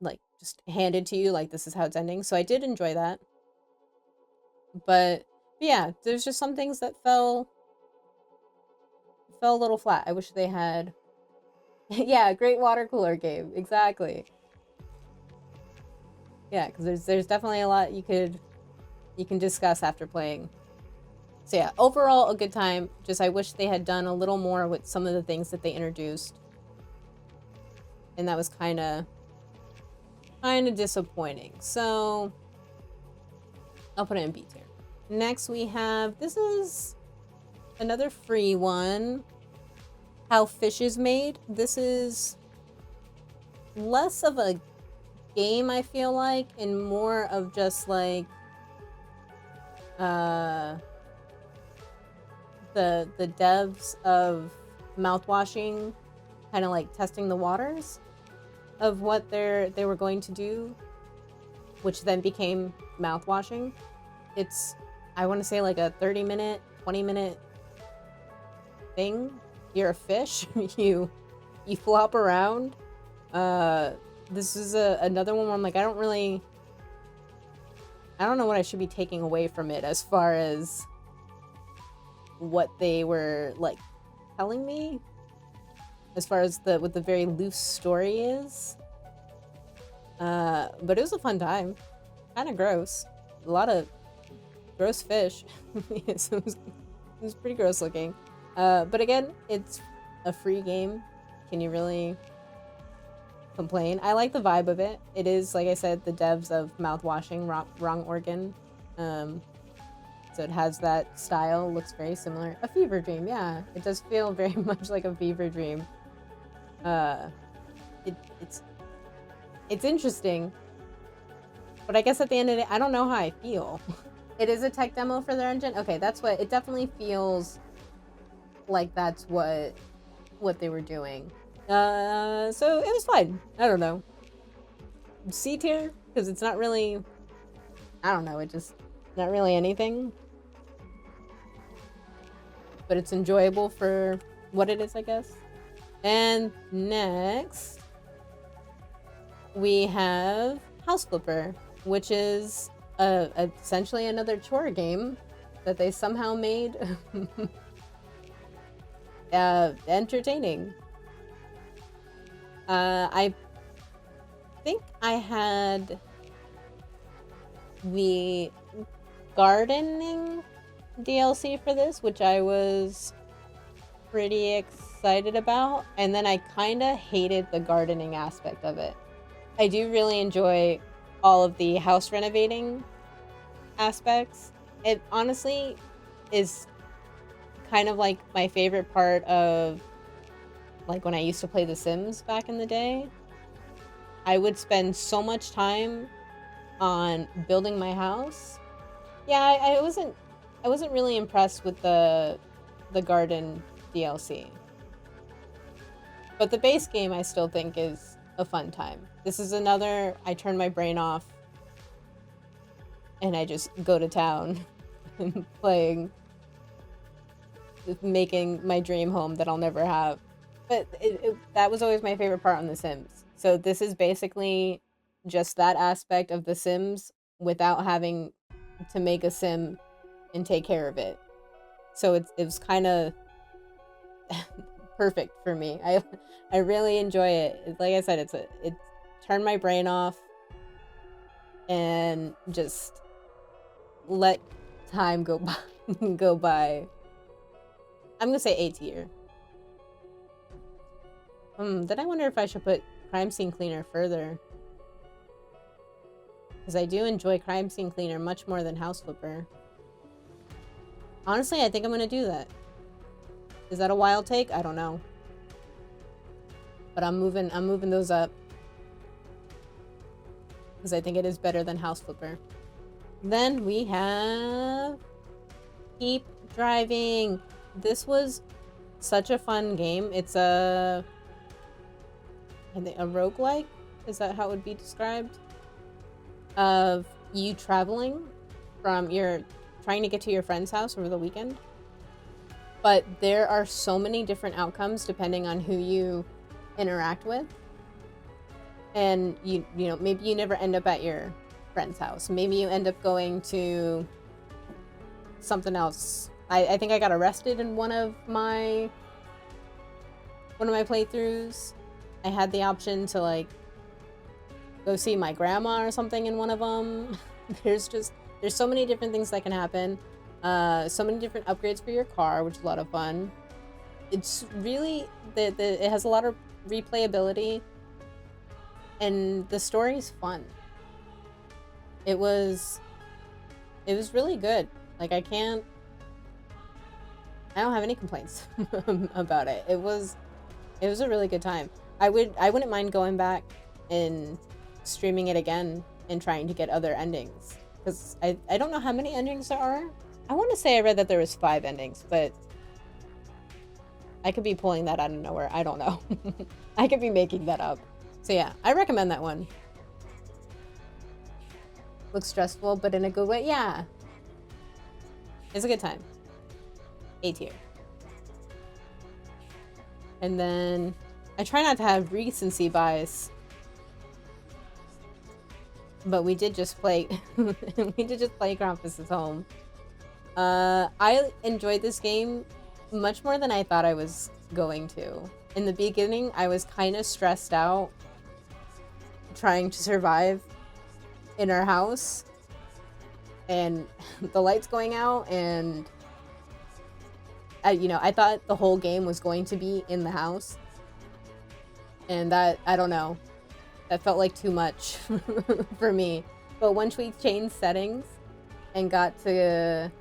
like just handed to you, like this is how it's ending. So I did enjoy that. But yeah, there's just some things that fell a little flat. I wish they had yeah, great water cooler game. Exactly. Yeah, because there's definitely a lot you can discuss after playing. So yeah, overall a good time. Just I wish they had done a little more with some of the things that they introduced. And that was kind of disappointing. So I'll put it in B tier. Next we have, this is another free one. How Fish is Made. This is less of a game, I feel like, and more of just like the devs of mouthwashing kind of like testing the waters of what they were going to do, which then became mouthwashing. It's, I want to say, like a 30-minute, 20-minute thing. You're a fish. you flop around. This is another one where I'm like, I don't know what I should be taking away from it as far as what they were like telling me, as far as what the very loose story is. But it was a fun time. Kind of gross. A lot of gross fish. So it was pretty gross looking. But again, it's a free game. Can you really complain. I like the vibe of it. It is, like I said, the devs of Mouthwashing, Wrong Organ. So it has that style, looks very similar. A fever dream, yeah. It does feel very much like a fever dream. It's interesting, but I guess at the end of the day, I don't know how I feel. It is a tech demo for their engine. Okay, that's what it definitely feels like. That's what they were doing. So it was fine. I don't know. C tier because it's not really. I don't know. It just not really anything. But it's enjoyable for what it is, I guess. And next, we have House Flipper, which is essentially another chore game that they somehow made entertaining. I think I had the gardening DLC for this, which I was pretty excited about, and then I kind of hated the gardening aspect of it. I do really enjoy all of the house renovating aspects. It honestly is kind of like my favorite part of like when I used to play The Sims back in the day. I would spend so much time on building my house. Yeah, I wasn't really impressed with the garden DLC. But the base game I still think is a fun time. This is another, I turn my brain off and I just go to town playing, making my dream home that I'll never have. But that was always my favorite part on The Sims. So this is basically just that aspect of The Sims without having to make a sim and take care of it. So it was kind of perfect for me. I really enjoy it. Like I said, it turned my brain off and just let time go by. I'm gonna say A tier. Then I wonder if I should put Crime Scene Cleaner further, because I do enjoy Crime Scene Cleaner much more than House Flipper. Honestly, I think I'm gonna do that. Is that a wild take? I don't know. But I'm moving those up because I think it is better than House Flipper. Then we have Keep Driving. This was such a fun game. It's I think a roguelike? Is that how it would be described? Of you traveling from trying to get to your friend's house over the weekend. But there are so many different outcomes depending on who you interact with. And you know, maybe you never end up at your friend's house. Maybe you end up going to something else. I think I got arrested in one of my playthroughs. I had the option to like go see my grandma or something in one of them. There's so many different things that can happen. So many different upgrades for your car, which is a lot of fun. It's really it has a lot of replayability, and the story's fun. It was really good. Like I don't have any complaints about it. It was a really good time. I wouldn't mind going back and streaming it again and trying to get other endings, because I don't know how many endings there are. I want to say I read that there was 5 endings, but I could be pulling that out of nowhere. I don't know. I could be making that up. So yeah, I recommend that one. Looks stressful, but in a good way. Yeah. It's a good time. A tier. And then I try not to have recency bias, but we did just play Krampus' Home. I enjoyed this game much more than I thought I was going to. In the beginning, I was kind of stressed out trying to survive in our house and the lights going out, and I thought the whole game was going to be in the house, and that, I don't know, That felt like too much for me. But once we changed settings and got to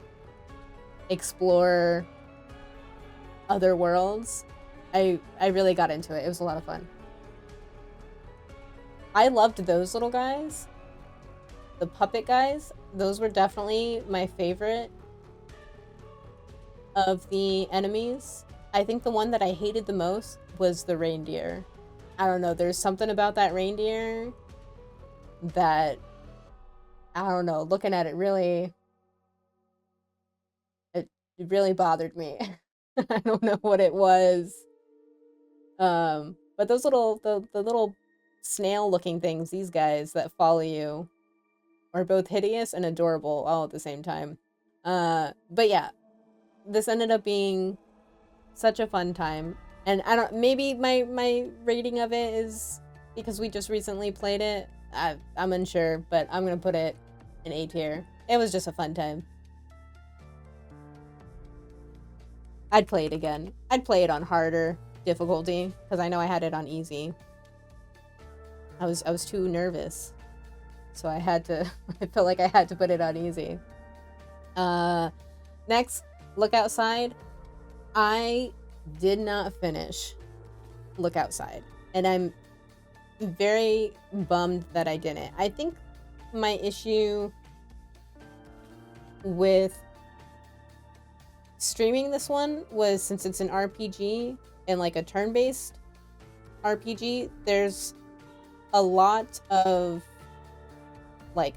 explore other worlds, I really got into it. It was a lot of fun. I loved those little guys. The puppet guys, those were definitely my favorite of the enemies. I think the one that I hated the most was the reindeer. I don't know, there's something about that reindeer that, I don't know, looking at it really, it really bothered me. I don't know what it was. But those little, the little snail looking things, these guys that follow you, are both hideous and adorable all at the same time. But yeah, this ended up being such a fun time. And I don't, maybe my rating of it is because we just recently played it. I'm unsure, but I'm gonna put it in A tier. It was just a fun time. I'd play it again. I'd play it on harder difficulty because I know I had it on easy. I was too nervous, so I had to. I felt like I had to put it on easy. Next, Look Outside. I did not finish Look Outside, and I'm very bummed that I didn't. I think my issue with streaming this one was, since it's an RPG and like a turn-based RPG, there's a lot of like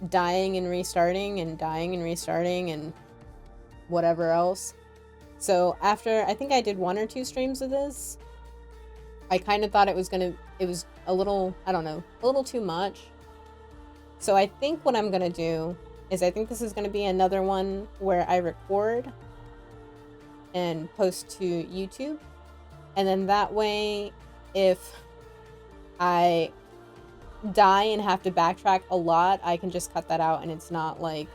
dying and restarting and dying and restarting and whatever else. So after, I think I did 1 or 2 streams of this, I kind of thought it was a little, I don't know, a little too much. So I think what I'm gonna do is, I think this is gonna be another one where I record and post to YouTube. And then that way, if I die and have to backtrack a lot, I can just cut that out and it's not like,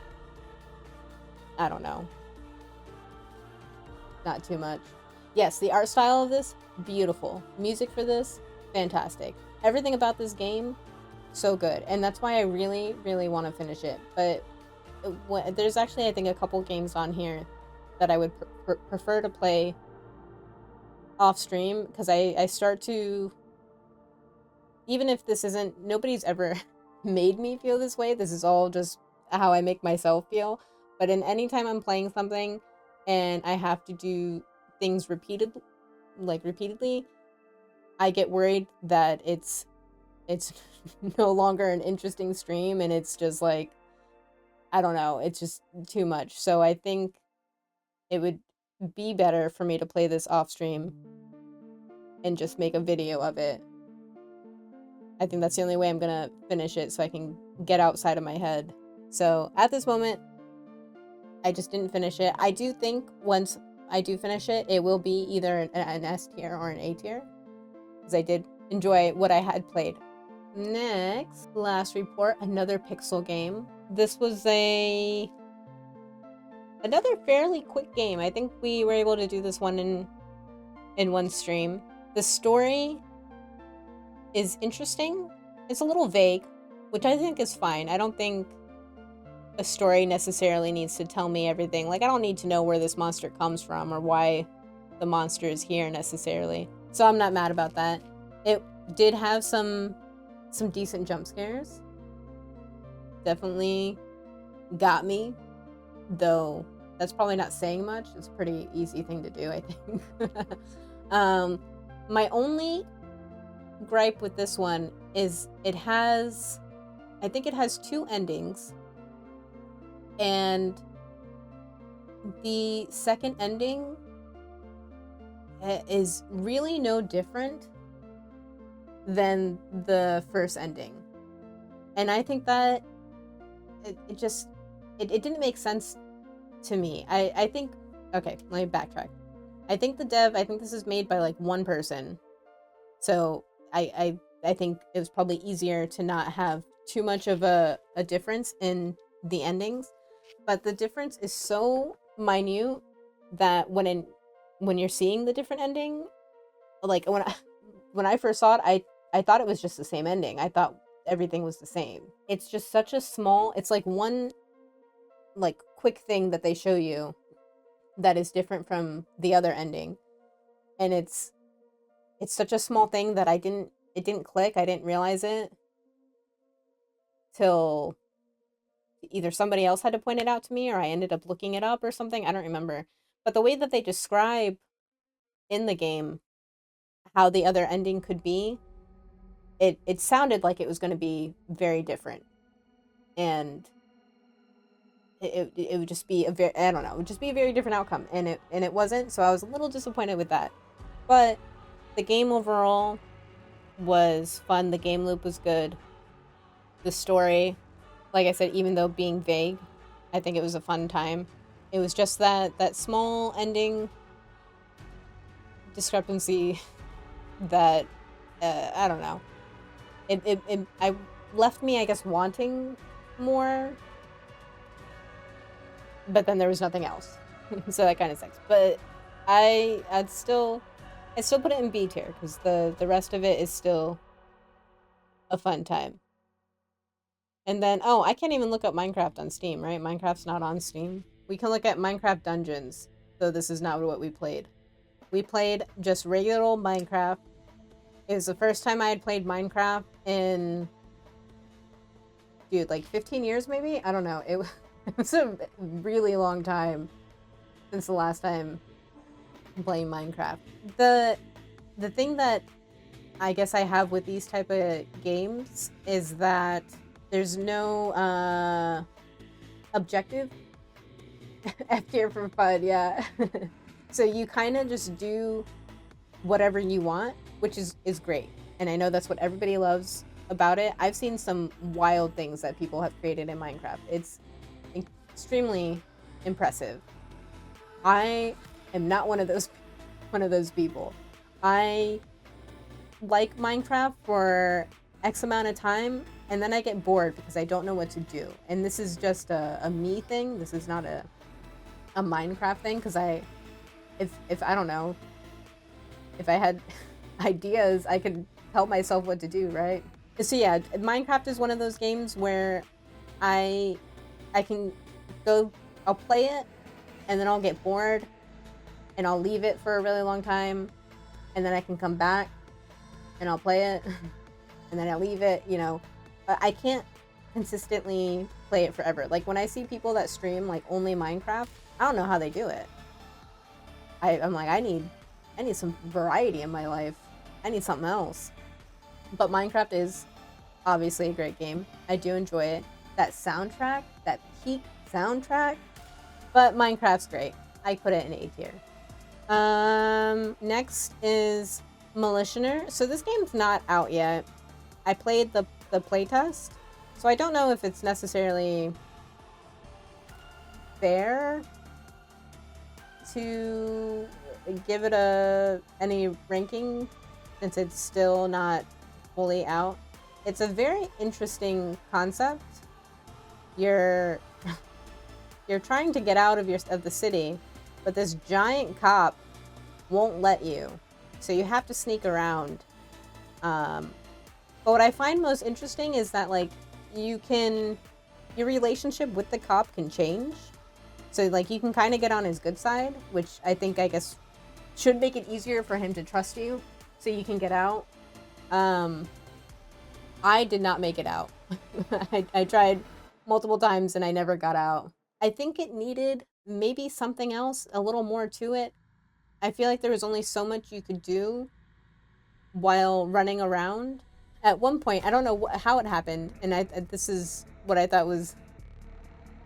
I don't know, not too much. Yes, the art style of this, beautiful. Music for this, fantastic. Everything about this game, so good. And that's why I really, really want to finish it. But there's actually, I think, a couple games on here that I would prefer to play off stream, because I start to, even if this isn't, nobody's ever made me feel this way, this is all just how I make myself feel. But in any time I'm playing something and I have to do things repeatedly, I get worried that it's no longer an interesting stream, and it's just like, I don't know, it's just too much. So I think it would be better for me to play this off stream and just make a video of it. I think that's the only way I'm gonna finish it, so I can get outside of my head. So at this moment, I just didn't finish it. I do think once I do finish it, it will be either an S tier or an A tier, because I did enjoy what I had played. Next, last report, another pixel game. This was another fairly quick game. I think we were able to do this one in one stream. The story is interesting. It's a little vague, which I think is fine. I don't think a story necessarily needs to tell me everything. Like, I don't need to know where this monster comes from or why the monster is here necessarily. So I'm not mad about that. It did have some decent jump scares. Definitely got me, though that's probably not saying much. It's a pretty easy thing to do, I think. My only gripe with this one is I think it has 2 endings, and the second ending is really no different than the first ending. And I think that it didn't make sense to me. I think, okay, let me backtrack. I think this is made by like one person. So I think it was probably easier to not have too much of a difference in the endings. But the difference is so minute that when you're seeing the different ending, like when I first saw it, I thought it was just the same ending. I thought everything was the same. It's just such a small, it's like one like quick thing that they show you that is different from the other ending. And it's such a small thing that it didn't click. I didn't realize it till either somebody else had to point it out to me or I ended up looking it up or something. I don't remember. But the way that they describe in the game how the other ending could be, it sounded like it was going to be very different. And it would just be a very, I don't know, it would just be a very different outcome, and it wasn't. So I was a little disappointed with that. But the game overall was fun. The game loop was good. The story, like I said, even though being vague, I think it was a fun time. It was just that small ending discrepancy that I don't know. It I left me, I guess, wanting more, but then there was nothing else. So that kind of sucks. But I'd still put it in B tier because the rest of it is still a fun time. And then, oh, I can't even look up Minecraft on Steam, right? Minecraft's not on Steam. We can look at Minecraft Dungeons, though this is not what we played. We played just regular old Minecraft. It was the first time I had played Minecraft in, dude, like 15 years maybe? I don't know. It was a really long time since the last time playing Minecraft. The thing that I guess I have with these type of games is that there's no objective. F tier for fun, yeah. So you kind of just do whatever you want, which is great. And I know that's what everybody loves about it. I've seen some wild things that people have created in Minecraft. It's extremely impressive. I am not one of those people. I like Minecraft for X amount of time, and then I get bored because I don't know what to do. And this is just a me thing. This is not a Minecraft thing, because if I don't know, if I had ideas, I could tell myself what to do, right? So yeah, Minecraft is one of those games where I can go, I'll play it, and then I'll get bored, and I'll leave it for a really long time, and then I can come back, and I'll play it, and then I'll leave it, you know. I can't consistently play it forever. Like, when I see people that stream, like, only Minecraft, I don't know how they do it. I'm like, I need some variety in my life. I need something else. But Minecraft is obviously a great game. I do enjoy it. That soundtrack, that peak soundtrack. But Minecraft's great. I put it in A tier. Next is Militianer. So this game's not out yet. I played the playtest, so I don't know if it's necessarily fair to give it any ranking since it's still not fully out. It's a very interesting concept. You're trying to get out of the city, but this giant cop won't let you, so you have to sneak around. But what I find most interesting is that, like, your relationship with the cop can change. So, like, you can kind of get on his good side, which I guess should make it easier for him to trust you, so you can get out. I did not make it out. I tried multiple times and I never got out. I think it needed maybe something else, a little more to it. I feel like there was only so much you could do while running around. At one point, I don't know how it happened, and this is what I thought was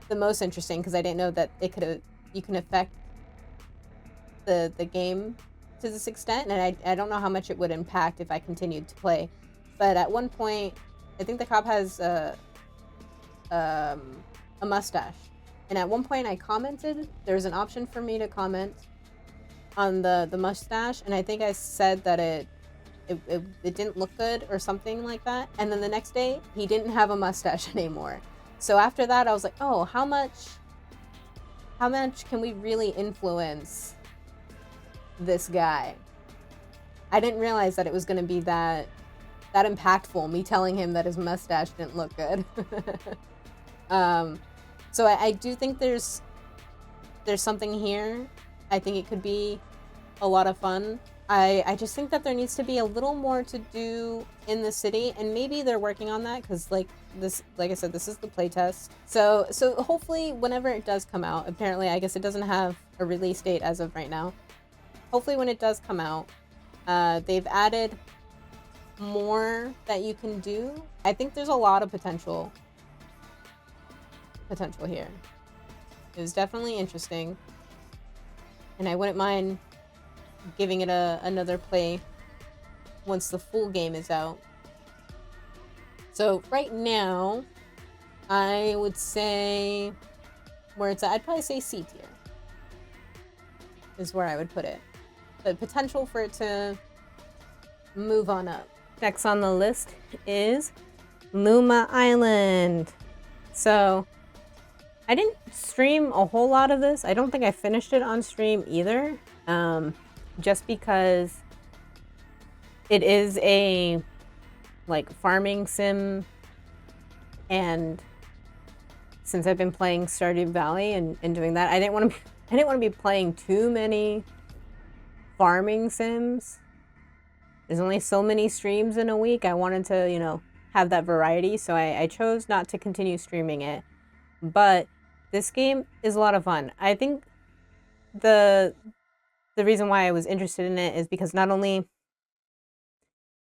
the most interesting, because I didn't know that you can affect the game to this extent, and I don't know how much it would impact if I continued to play. But at one point, I think the cop has a mustache, and at one point I commented. There's an option for me to comment on the mustache, and I think I said that it didn't look good or something like that. And then the next day, he didn't have a mustache anymore. So after that, I was like, oh, how much can we really influence this guy? I didn't realize that it was going to be that that impactful, me telling him that his mustache didn't look good. So I do think there's something here. I think it could be a lot of fun. I just think that there needs to be a little more to do in the city, and maybe they're working on that, because like I said, this is the playtest. So hopefully whenever it does come out, apparently I guess it doesn't have a release date as of right now. Hopefully when it does come out, they've added more that you can do. I think there's a lot of potential here. It was definitely interesting, and I wouldn't mind giving it another play once the full game is out. So right now, I would say where it's at, I'd probably say C tier is where I would put it. But potential for it to move on up. Next on the list is Luma Island. So I didn't stream a whole lot of this. I don't think I finished it on stream either. Just because it is a like farming sim, and since I've been playing Stardew Valley and doing that, I didn't want to be playing too many farming sims. There's only so many streams in a week. I wanted to, you know, have that variety, so I chose not to continue streaming it. But this game is a lot of fun. I think the reason why I was interested in it is because not only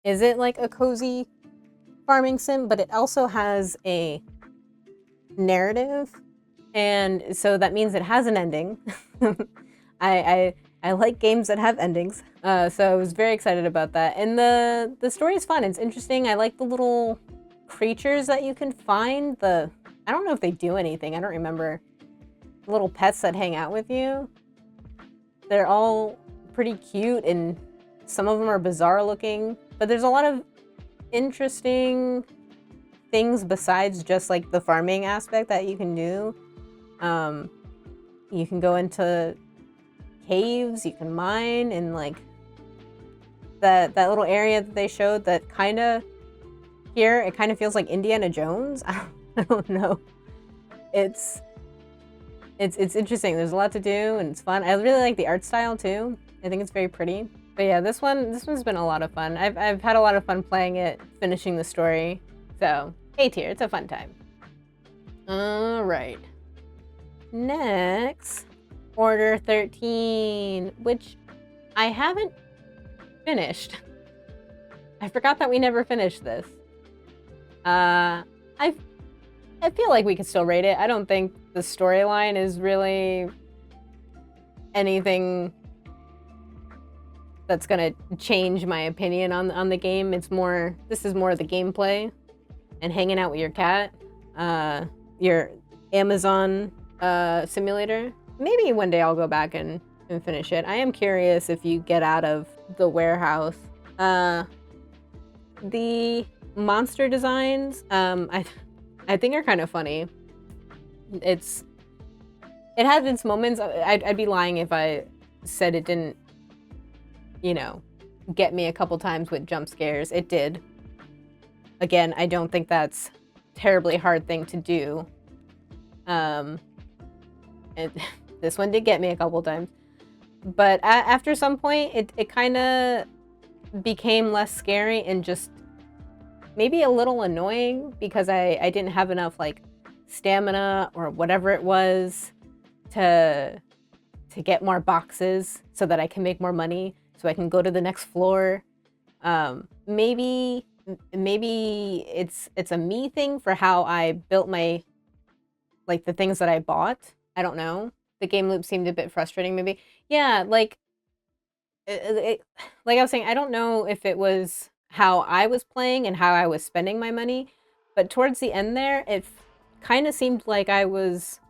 is it like a cozy farming sim, but it also has a narrative, and so that means it has an ending. I like games that have endings, so I was very excited about that. And the story is fun. It's interesting. I like the little creatures that you can find. I don't know if they do anything. I don't remember. The little pets that hang out with you. They're all pretty cute, and some of them are bizarre looking, but there's a lot of interesting things besides just like the farming aspect that you can do. You can go into caves, you can mine, and like that little area that they showed that kind of here, it kind of feels like Indiana Jones. I don't know. It's interesting. There's a lot to do, and it's fun. I really like the art style too. I think it's very pretty. But yeah, this one's been a lot of fun. I've had a lot of fun playing it, finishing the story. So A tier, it's a fun time. All right. Next, Order 13, which I haven't finished. I forgot that we never finished this. I feel like we could still rate it. I don't think the storyline is really anything that's gonna change my opinion on the game. This is more the gameplay and hanging out with your cat, your Amazon simulator. Maybe one day I'll go back and finish it. I am curious if you get out of the warehouse. The monster designs, I think are kind of funny. It has its moments. I'd be lying if I said it didn't, you know, get me a couple times with jump scares. It did. Again, I don't think that's a terribly hard thing to do. This one did get me a couple times. But after some point, it kind of became less scary and just maybe a little annoying because I didn't have enough like stamina or whatever it was to get more boxes so that I can make more money so I can go to the next floor. Maybe it's a me thing for how I built my, like, the things that I bought. I don't know. The game loop seemed a bit frustrating maybe. Yeah, like like I was saying, I don't know if it was how I was playing and how I was spending my money, but towards the end there, it kind of seemed like I was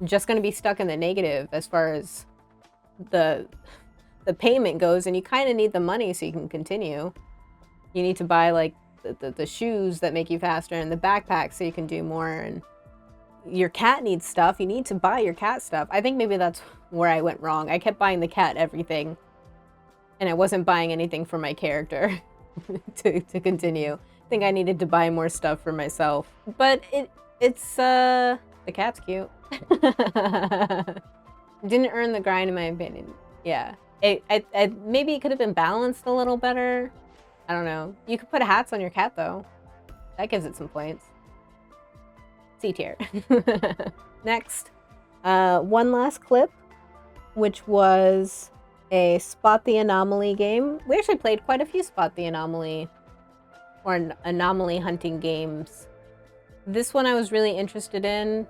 just going to be stuck in the negative as far as the payment goes, and you kind of need the money so you can continue. You need to buy like the shoes that make you faster and the backpack so you can do more, and your cat needs stuff. You need to buy your cat stuff. I think maybe that's where I went wrong. I kept buying the cat everything, and I wasn't buying anything for my character. to continue. I think I needed to buy more stuff for myself. But it's the cat's cute. Didn't earn the grind in my opinion. Yeah. Maybe it could have been balanced a little better. I don't know. You could put hats on your cat though. That gives it some points. C tier. Next, one last clip, which was a Spot the Anomaly game. We actually played quite a few Spot the Anomaly or anomaly hunting games. This one I was really interested in.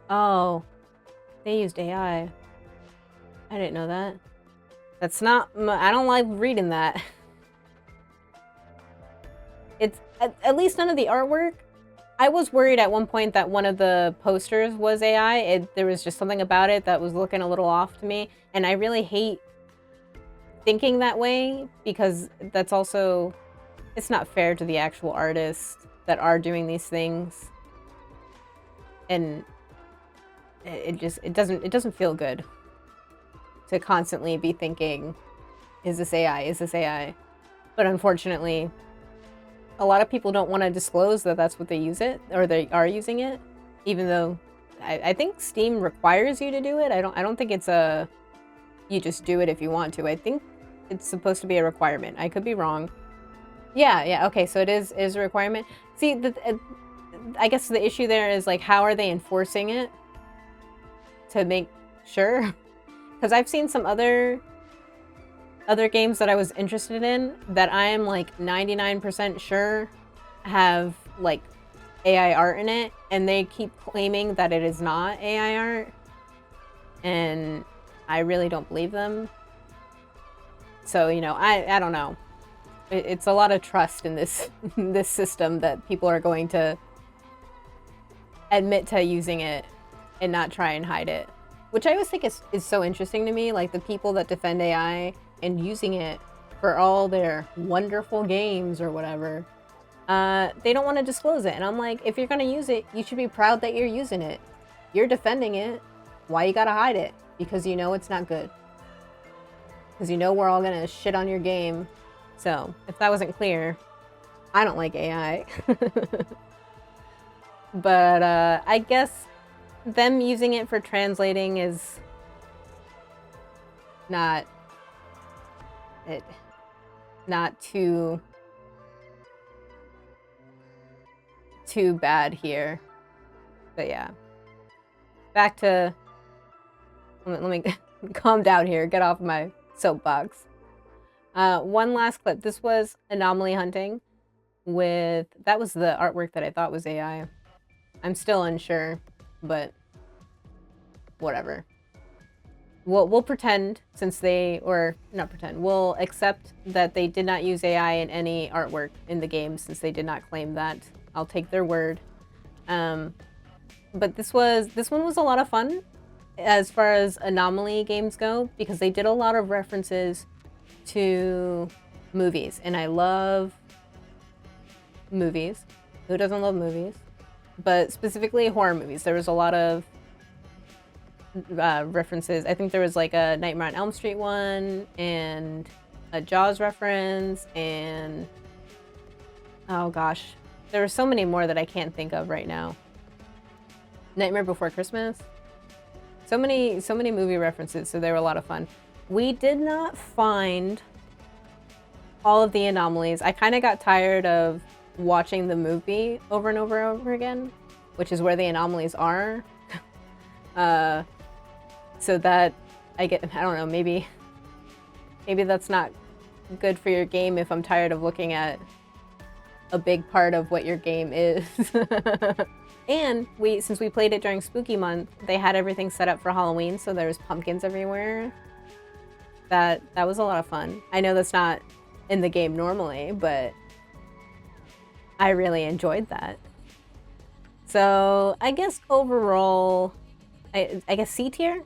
Oh, they used AI. I didn't know that. That's not, I don't like reading that. It's, at least none of the artwork. I was worried at one point that one of the posters was AI. There was just something about it that was looking a little off to me. And I really hate thinking that way because that's also, it's not fair to the actual artists that are doing these things. And it doesn't feel good to constantly be thinking, is this AI? Is this AI? But unfortunately, a lot of people don't want to disclose that that's what they use it, or they are using it, even though I think Steam requires you to do it. I don't think it's you just do it if you want to. I think it's supposed to be a requirement. I could be wrong. Yeah, okay, so it is a requirement. See, I guess the issue there is like, how are they enforcing it to make sure? Because I've seen some other games that I was interested in that I am like 99% sure have like AI art in it, and they keep claiming that it is not AI art, and I really don't believe them. So, you know, I don't know. It's a lot of trust in this this system that people are going to admit to using it and not try and hide it, which I always think is so interesting to me. Like the people that defend AI and using it for all their wonderful games or whatever, they don't want to disclose it. And I'm like, if you're gonna use it, you should be proud that you're using it. You're defending it. Why you gotta hide it? Because you know it's not good. Because you know we're all gonna shit on your game. So if that wasn't clear, I don't like AI. But I guess them using it for translating is not too bad here. But yeah, back to, let me calm down here, get off my soapbox. One last clip. This was anomaly hunting with, that was the artwork that I thought was AI. I'm still unsure, but whatever. We'll pretend, since they, or not pretend, we'll accept that they did not use AI in any artwork in the game, since they did not claim that. I'll take their word. But this one was a lot of fun as far as anomaly games go, because they did a lot of references to movies, and I love movies. Who doesn't love movies? But specifically horror movies. There was a lot of references. I think there was like a Nightmare on Elm Street one, and a Jaws reference, and oh gosh, there were so many more that I can't think of right now. Nightmare Before Christmas. So many movie references, so they were a lot of fun. We did not find all of the anomalies. I kind of got tired of watching the movie over and over and over again, which is where the anomalies are. So that I don't know, maybe that's not good for your game if I'm tired of looking at a big part of what your game is. And since we played it during Spooky Month, they had everything set up for Halloween, so there was pumpkins everywhere. That was a lot of fun. I know that's not in the game normally, but I really enjoyed that. So I guess overall, I guess C tier?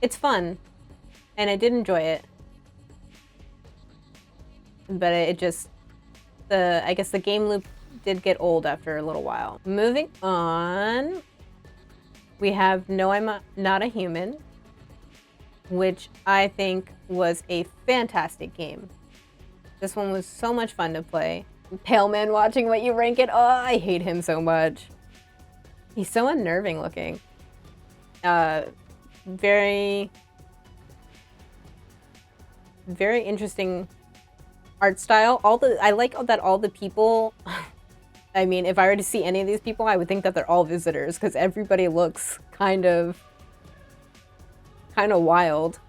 It's fun, and I did enjoy it. But it just, I guess the game loop did get old after a little while. Moving on, we have No, I'm Not a Human, which I think was a fantastic game. This one was so much fun to play. Pale man watching what you rank it. Oh, I hate him so much. He's so unnerving looking. Very interesting art style. I like that all the people, I mean, if I were to see any of these people, I would think that they're all visitors because everybody looks kind of wild.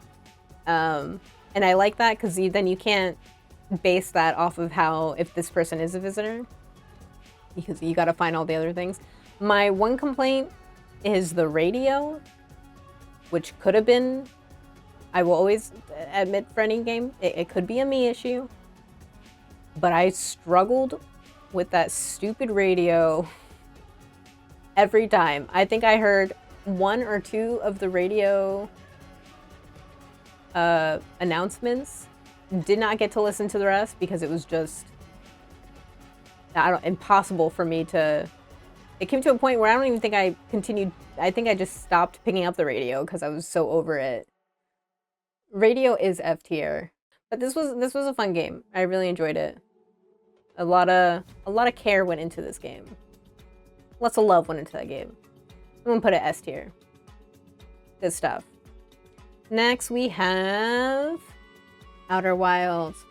And I like that because then you can't base that off of if this person is a visitor, because you got to find all the other things. My one complaint is the radio, which could have been, I will always admit for any game, it could be a me issue, but I struggled with that stupid radio every time. I think I heard 1 or 2 of the radio announcements. Did not get to listen to the rest because it was just impossible for me to. It came to a point where I don't even think I continued. I think I just stopped picking up the radio because I was so over it. Radio is F tier, but this was a fun game. I really enjoyed it. A lot of care went into this game. Lots of love went into that game. I'm gonna put it S tier. Good stuff. Next we have Outer Wilds.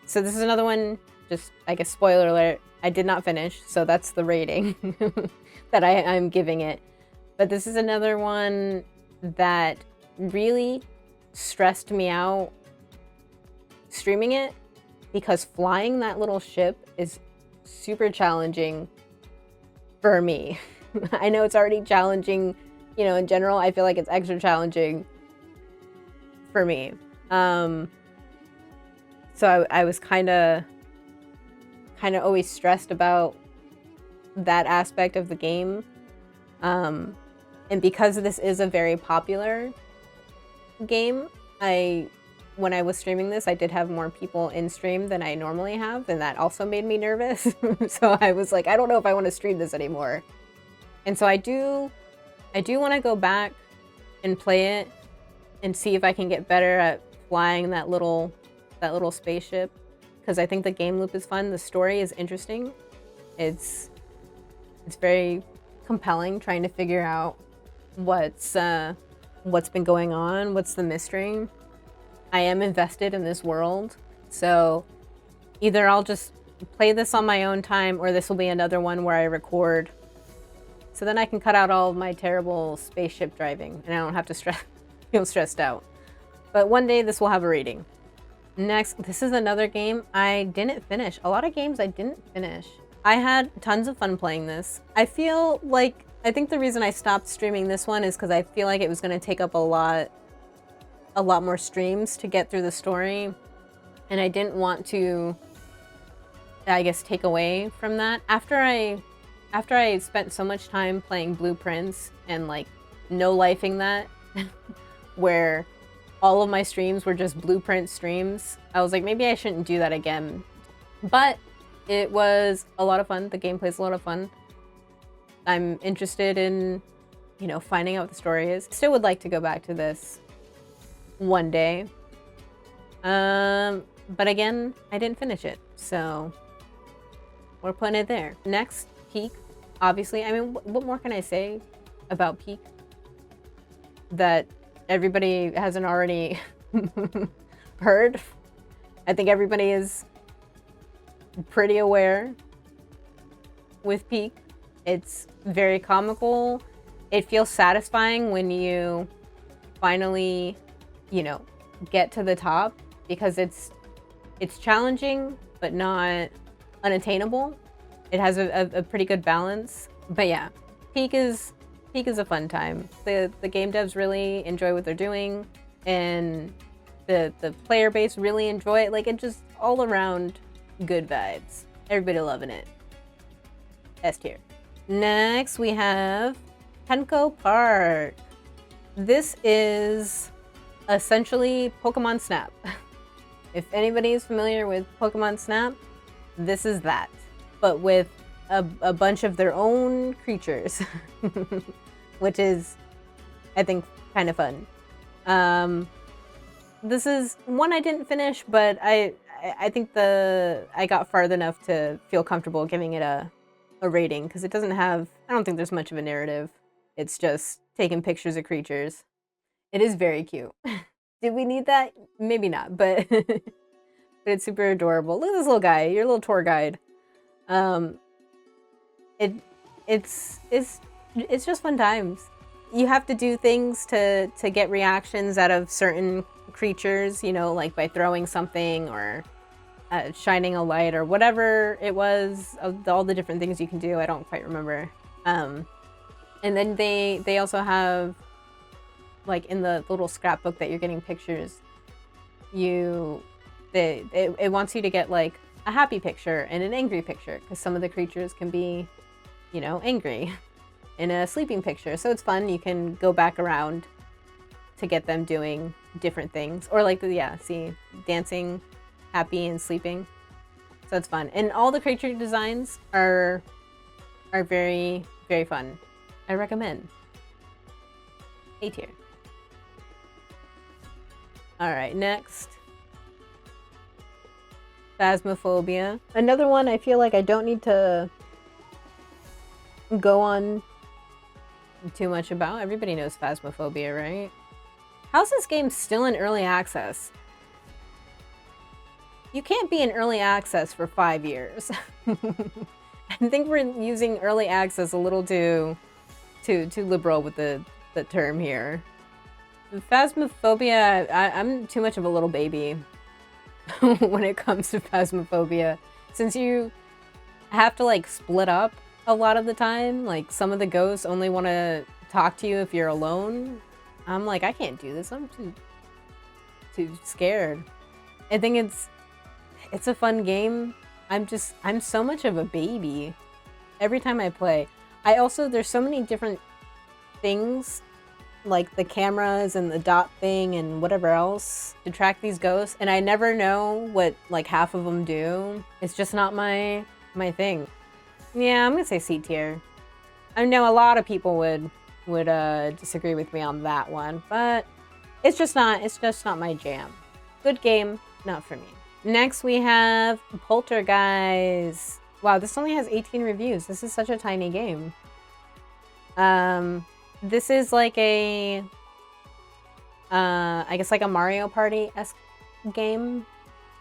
So this is another one, just, I guess, spoiler alert, I did not finish, so that's the rating that I'm giving it. But this is another one that really stressed me out streaming it, because flying that little ship is super challenging for me. I know it's already challenging, you know, in general. I feel like it's extra challenging for me. So I was kind of always stressed about that aspect of the game. And because this is a very popular game, when I was streaming this, I did have more people in stream than I normally have, and that also made me nervous. So I was like, I don't know if I want to stream this anymore. And so I do want to go back and play it and see if I can get better at flying that little spaceship, because I think the game loop is fun. The story is interesting. It's very compelling, trying to figure out what's been going on, what's the mystery. I am invested in this world, so either I'll just play this on my own time, or this will be another one where I record, so then I can cut out all of my terrible spaceship driving and I don't have to feel stressed out. But one day this will have a rating. Next, this is another game I didn't finish. A lot of games I didn't finish. I had tons of fun playing this. I think the reason I stopped streaming this one is because I feel like it was going to take up a lot more streams to get through the story, and I didn't want to, I guess, take away from that. After I spent so much time playing Blueprints and like no-lifing that, where all of my streams were just Blueprint streams, I was like, maybe I shouldn't do that again. But it was a lot of fun. The gameplay's a lot of fun. I'm interested in, you know, finding out what the story is. Still would like to go back to this one day. But again, I didn't finish it, so we're putting it there. Next, Peak. Obviously, I mean, what more can I say about Peak that everybody hasn't already heard? I think everybody is pretty aware with Peak. It's very comical. It feels satisfying when you finally, you know, get to the top, because it's challenging but not unattainable. It has a pretty good balance. But yeah, Peak is a fun time. The game devs really enjoy what they're doing, and the player base really enjoy it. Like, it just all around good vibes. Everybody loving it. S tier. Next we have Tenko Park. This is essentially Pokemon Snap. If anybody is familiar with Pokemon Snap, this is that, but with a bunch of their own creatures, which is, I think, kind of fun. This is one I didn't finish, but I I think I got far enough to feel comfortable giving it a rating because it doesn't have, I don't think there's much of a narrative. It's just taking pictures of creatures. It is very cute. Did we need that? Maybe not, but but it's super adorable. Look at this little guy, your little tour guide. It it's just fun times. You have to do things to get reactions out of certain creatures, you know, like by throwing something or shining a light or whatever it was, all the different things you can do. I don't quite remember. And then they also have, like, in the little scrapbook that you're getting pictures, it wants you to get like a happy picture and an angry picture because some of the creatures can be, you know, angry in a sleeping picture. So it's fun. You can go back around to get them doing different things, or like, yeah, see, dancing, happy, and sleeping. So it's fun. And all the creature designs are very, very fun. I recommend. A tier. All right, next. Phasmophobia. Another one I feel like I don't need to go on too much about. Everybody knows Phasmophobia, right? How's this game still in early access? You can't be in early access for 5 years. I think we're using early access a little too liberal with the term here. Phasmophobia, I'm too much of a little baby when it comes to Phasmophobia. Since you have to like split up a lot of the time, like some of the ghosts only want to talk to you if you're alone. I'm like, I can't do this. I'm too scared. I think it's a fun game. I'm so much of a baby every time I play. There's so many different things, like the cameras and the dot thing and whatever else to track these ghosts, and I never know what like half of them do. It's just not my thing. Yeah, I'm gonna say C tier. I know a lot of people would disagree with me on that one, but it's just not my jam. Good game, not for me. Next we have Poltergeist. Wow, this only has 18 reviews. This is such a tiny game. This is like a I guess like a Mario Party-esque game,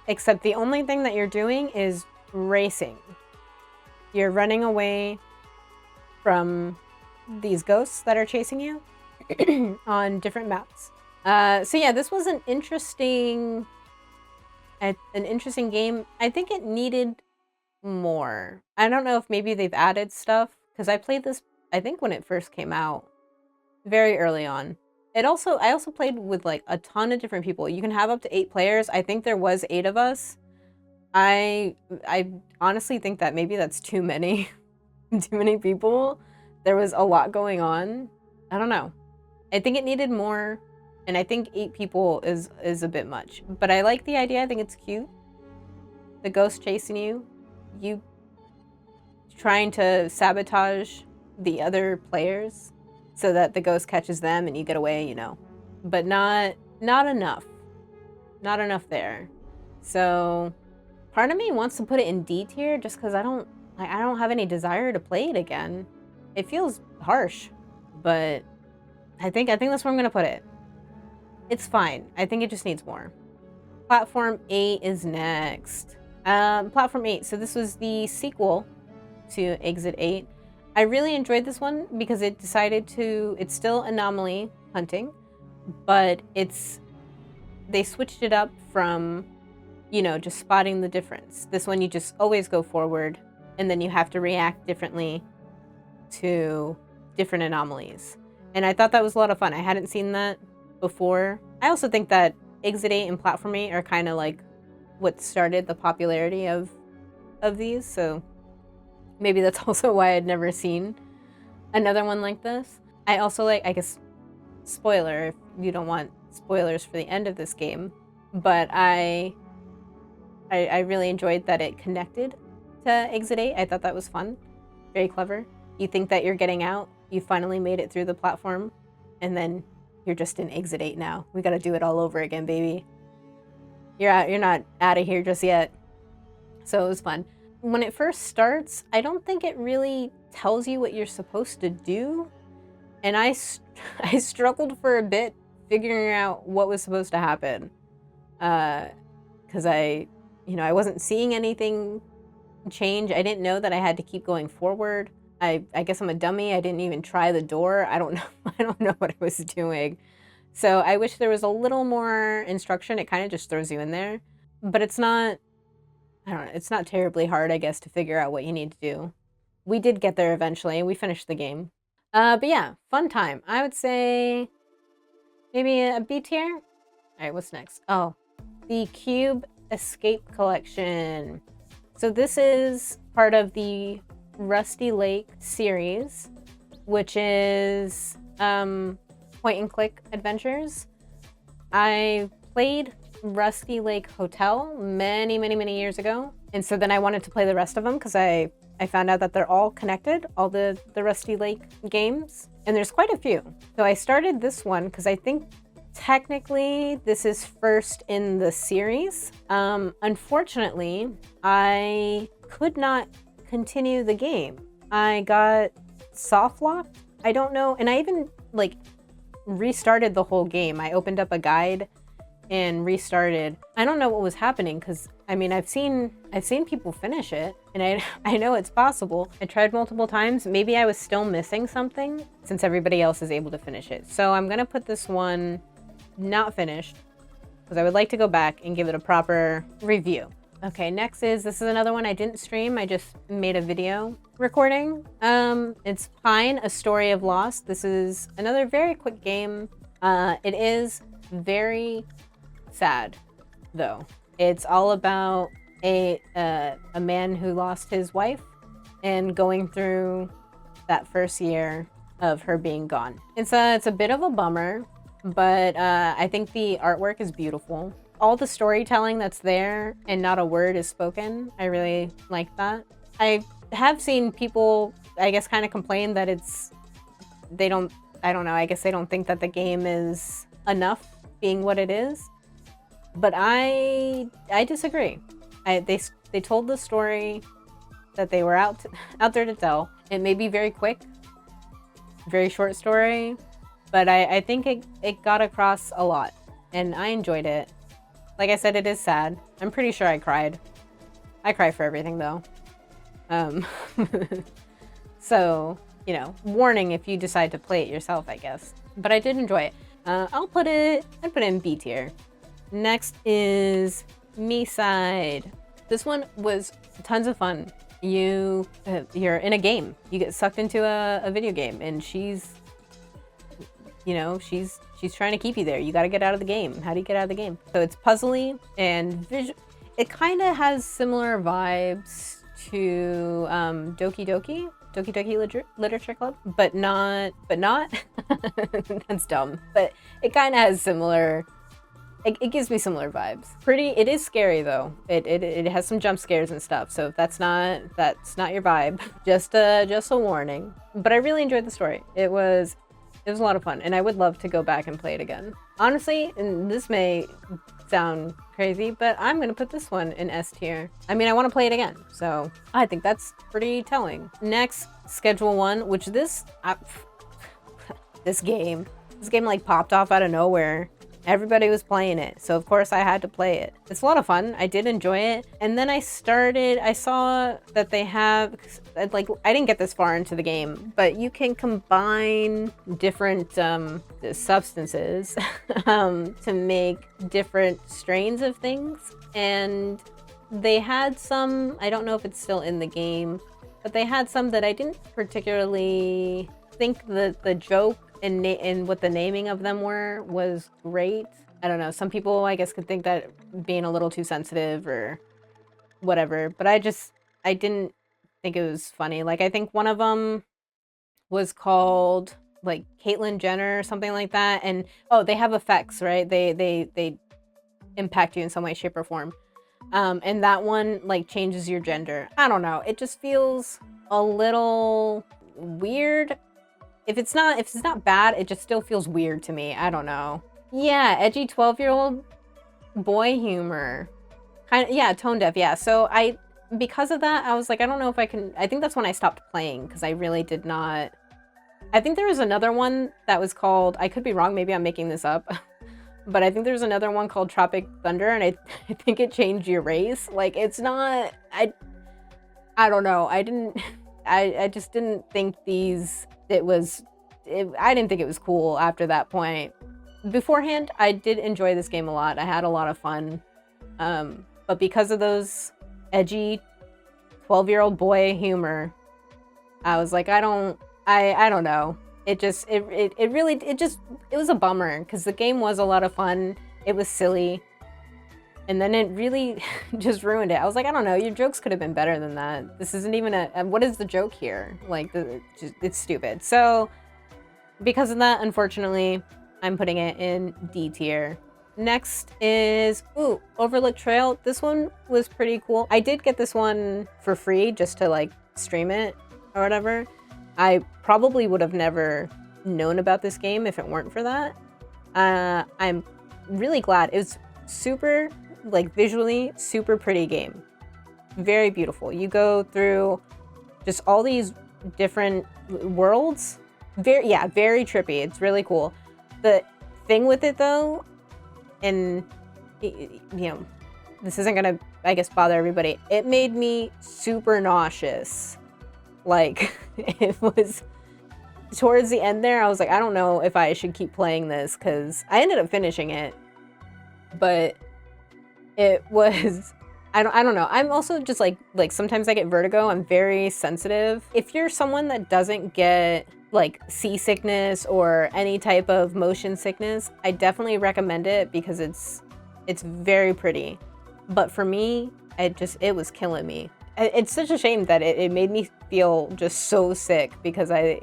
except the only thing that you're doing is racing. You're running away from these ghosts that are chasing you on different maps. So yeah, this was an interesting game. I think it needed more. I don't know if maybe they've added stuff, because I played this, I think, when it first came out, very early on. I also played with like a ton of different people. You can have up to 8 players. I think there was 8 of us. I honestly think that maybe that's too many. Too many people. There was a lot going on. I don't know. I think it needed more, and I think 8 people is a bit much. But I like the idea. I think it's cute. The ghost chasing you. You trying to sabotage the other players so that the ghost catches them and you get away, you know. But not enough. Not enough there. So part of me wants to put it in D tier just because I don't have any desire to play it again. It feels harsh, but I think that's where I'm gonna put it. It's fine. I think it just needs more. Platform 8 is next. Platform 8. So this was the sequel to Exit 8. I really enjoyed this one because it's still anomaly hunting, but they switched it up from, you know, just spotting the difference. This one you just always go forward, and then you have to react differently to different anomalies. And I thought that was a lot of fun. I hadn't seen that before. I also think that Exit 8 and Platform 8 are kind of like what started the popularity of these, so maybe that's also why I'd never seen another one like this. I also like, I guess, spoiler if you don't want spoilers for the end of this game, but I really enjoyed that it connected to Exit 8. I thought that was fun. Very clever. You think that you're getting out, you finally made it through the platform, and then you're just in Exit 8 now. We gotta do it all over again, baby. You're not out of here just yet. So it was fun. When it first starts, I don't think it really tells you what you're supposed to do. And I struggled for a bit figuring out what was supposed to happen. Because I wasn't seeing anything change. I didn't know that I had to keep going forward. I guess I'm a dummy. I didn't even try the door. I don't know. I don't know what I was doing. So I wish there was a little more instruction. It kind of just throws you in there. But it's not, I don't know, it's not terribly hard, I guess, to figure out what you need to do. We did get there eventually. We finished the game. But yeah, fun time. I would say maybe a B tier. All right, what's next? Oh, the Cube Escape Collection. So this is part of the Rusty Lake series, which is point and click adventures. I played Rusty Lake Hotel many, many, many years ago. And so then I wanted to play the rest of them because I found out that they're all connected, all the Rusty Lake games. And there's quite a few. So I started this one because I think technically this is first in the series. Unfortunately, I could not continue the game. I got soft locked. I don't know. And I even like restarted the whole game. I opened up a guide and restarted. I don't know what was happening because I mean I've seen people finish it and I know it's possible. I tried multiple times. Maybe I was still missing something since everybody else is able to finish it. So I'm gonna put this one not finished because I would like to go back and give it a proper review. Okay, next this is another one I didn't stream. I just made a video recording. It's Pine, A Story of Lost. This is another very quick game. It is very sad though. It's all about a man who lost his wife and going through that first year of her being gone. It's a bit of a bummer, but I think the artwork is beautiful. All the storytelling that's there and not a word is spoken. I really like that. I have seen people, I guess, kind of complain that I don't know, I guess they don't think that the game is enough being what it is. But I disagree. They told the story that they were out there to tell. It may be very quick, very short story, but I think it got across a lot and I enjoyed it. Like I said, it is sad. I'm pretty sure I cried. I cry for everything though. So, you know, warning if you decide to play it yourself, I guess. But I did enjoy it. I'd put it in B tier. Next is Me Side. This one was tons of fun. You're in a game. You get sucked into a video game, and she's trying to keep you there. You got to get out of the game. How do you get out of the game? So it's puzzly and it kind of has similar vibes to Doki Doki Literature Club, but not. That's dumb. But it kind of has similar. It gives me similar vibes. It is scary though. It has some jump scares and stuff. So if that's not your vibe, just a warning. But I really enjoyed the story. It was a lot of fun, and I would love to go back and play it again. Honestly, and this may sound crazy, but I'm gonna put this one in S tier. I mean, I want to play it again, so I think that's pretty telling. Next, Schedule 1, which this game like popped off out of nowhere. Everybody was playing it, so of course I had to play it. It's a lot of fun. I did enjoy it. And then I saw that they have, like, I didn't get this far into the game, but you can combine different substances to make different strains of things. And they had some, I don't know if it's still in the game, but they had some that I didn't particularly think the joke and what the naming of them was great. I don't know. Some people, I guess, could think that being a little too sensitive or whatever. But I didn't think it was funny. Like, I think one of them was called, like, Caitlyn Jenner or something like that. And, oh, they have effects, right? They impact you in some way, shape, or form. And that one, like, changes your gender. I don't know. It just feels a little weird. If it's not bad, it just still feels weird to me. I don't know. Yeah, edgy 12-year-old boy humor. Kind of, yeah, tone deaf, yeah. So because of that, I was like, I don't know if I can, I think that's when I stopped playing, because I really did not, I think there was another one that was called, I could be wrong, maybe I'm making this up, but I think there's another one called Tropic Thunder, and I think it changed your race. Like, it's not, I don't know, I just didn't think I didn't think it was cool after that point. Beforehand, I did enjoy this game a lot. I had a lot of fun. But because of those edgy 12-year-old boy humor, I was like, I don't know. It was a bummer, because the game was a lot of fun. It was silly. And then it really just ruined it. I was like, I don't know, your jokes could have been better than that. This isn't even what is the joke here? Like, it's stupid. So because of that, unfortunately, I'm putting it in D tier. Next is, Overlook Trail. This one was pretty cool. I did get this one for free just to like stream it or whatever. I probably would have never known about this game if it weren't for that. I'm really glad. It was super, like, visually super pretty game. Very beautiful. You go through just all these different worlds. Very trippy. It's really cool. The thing with it though, and you know, this isn't gonna, I guess, bother everybody, it made me super nauseous. Like, it was towards the end there, I was like, I don't know if I should keep playing this, because I ended up finishing it, but it was, I don't know. I'm also just like sometimes I get vertigo. I'm very sensitive. If you're someone that doesn't get like seasickness or any type of motion sickness, I definitely recommend it, because it's very pretty. But for me, it was killing me. It's such a shame that it made me feel just so sick, because I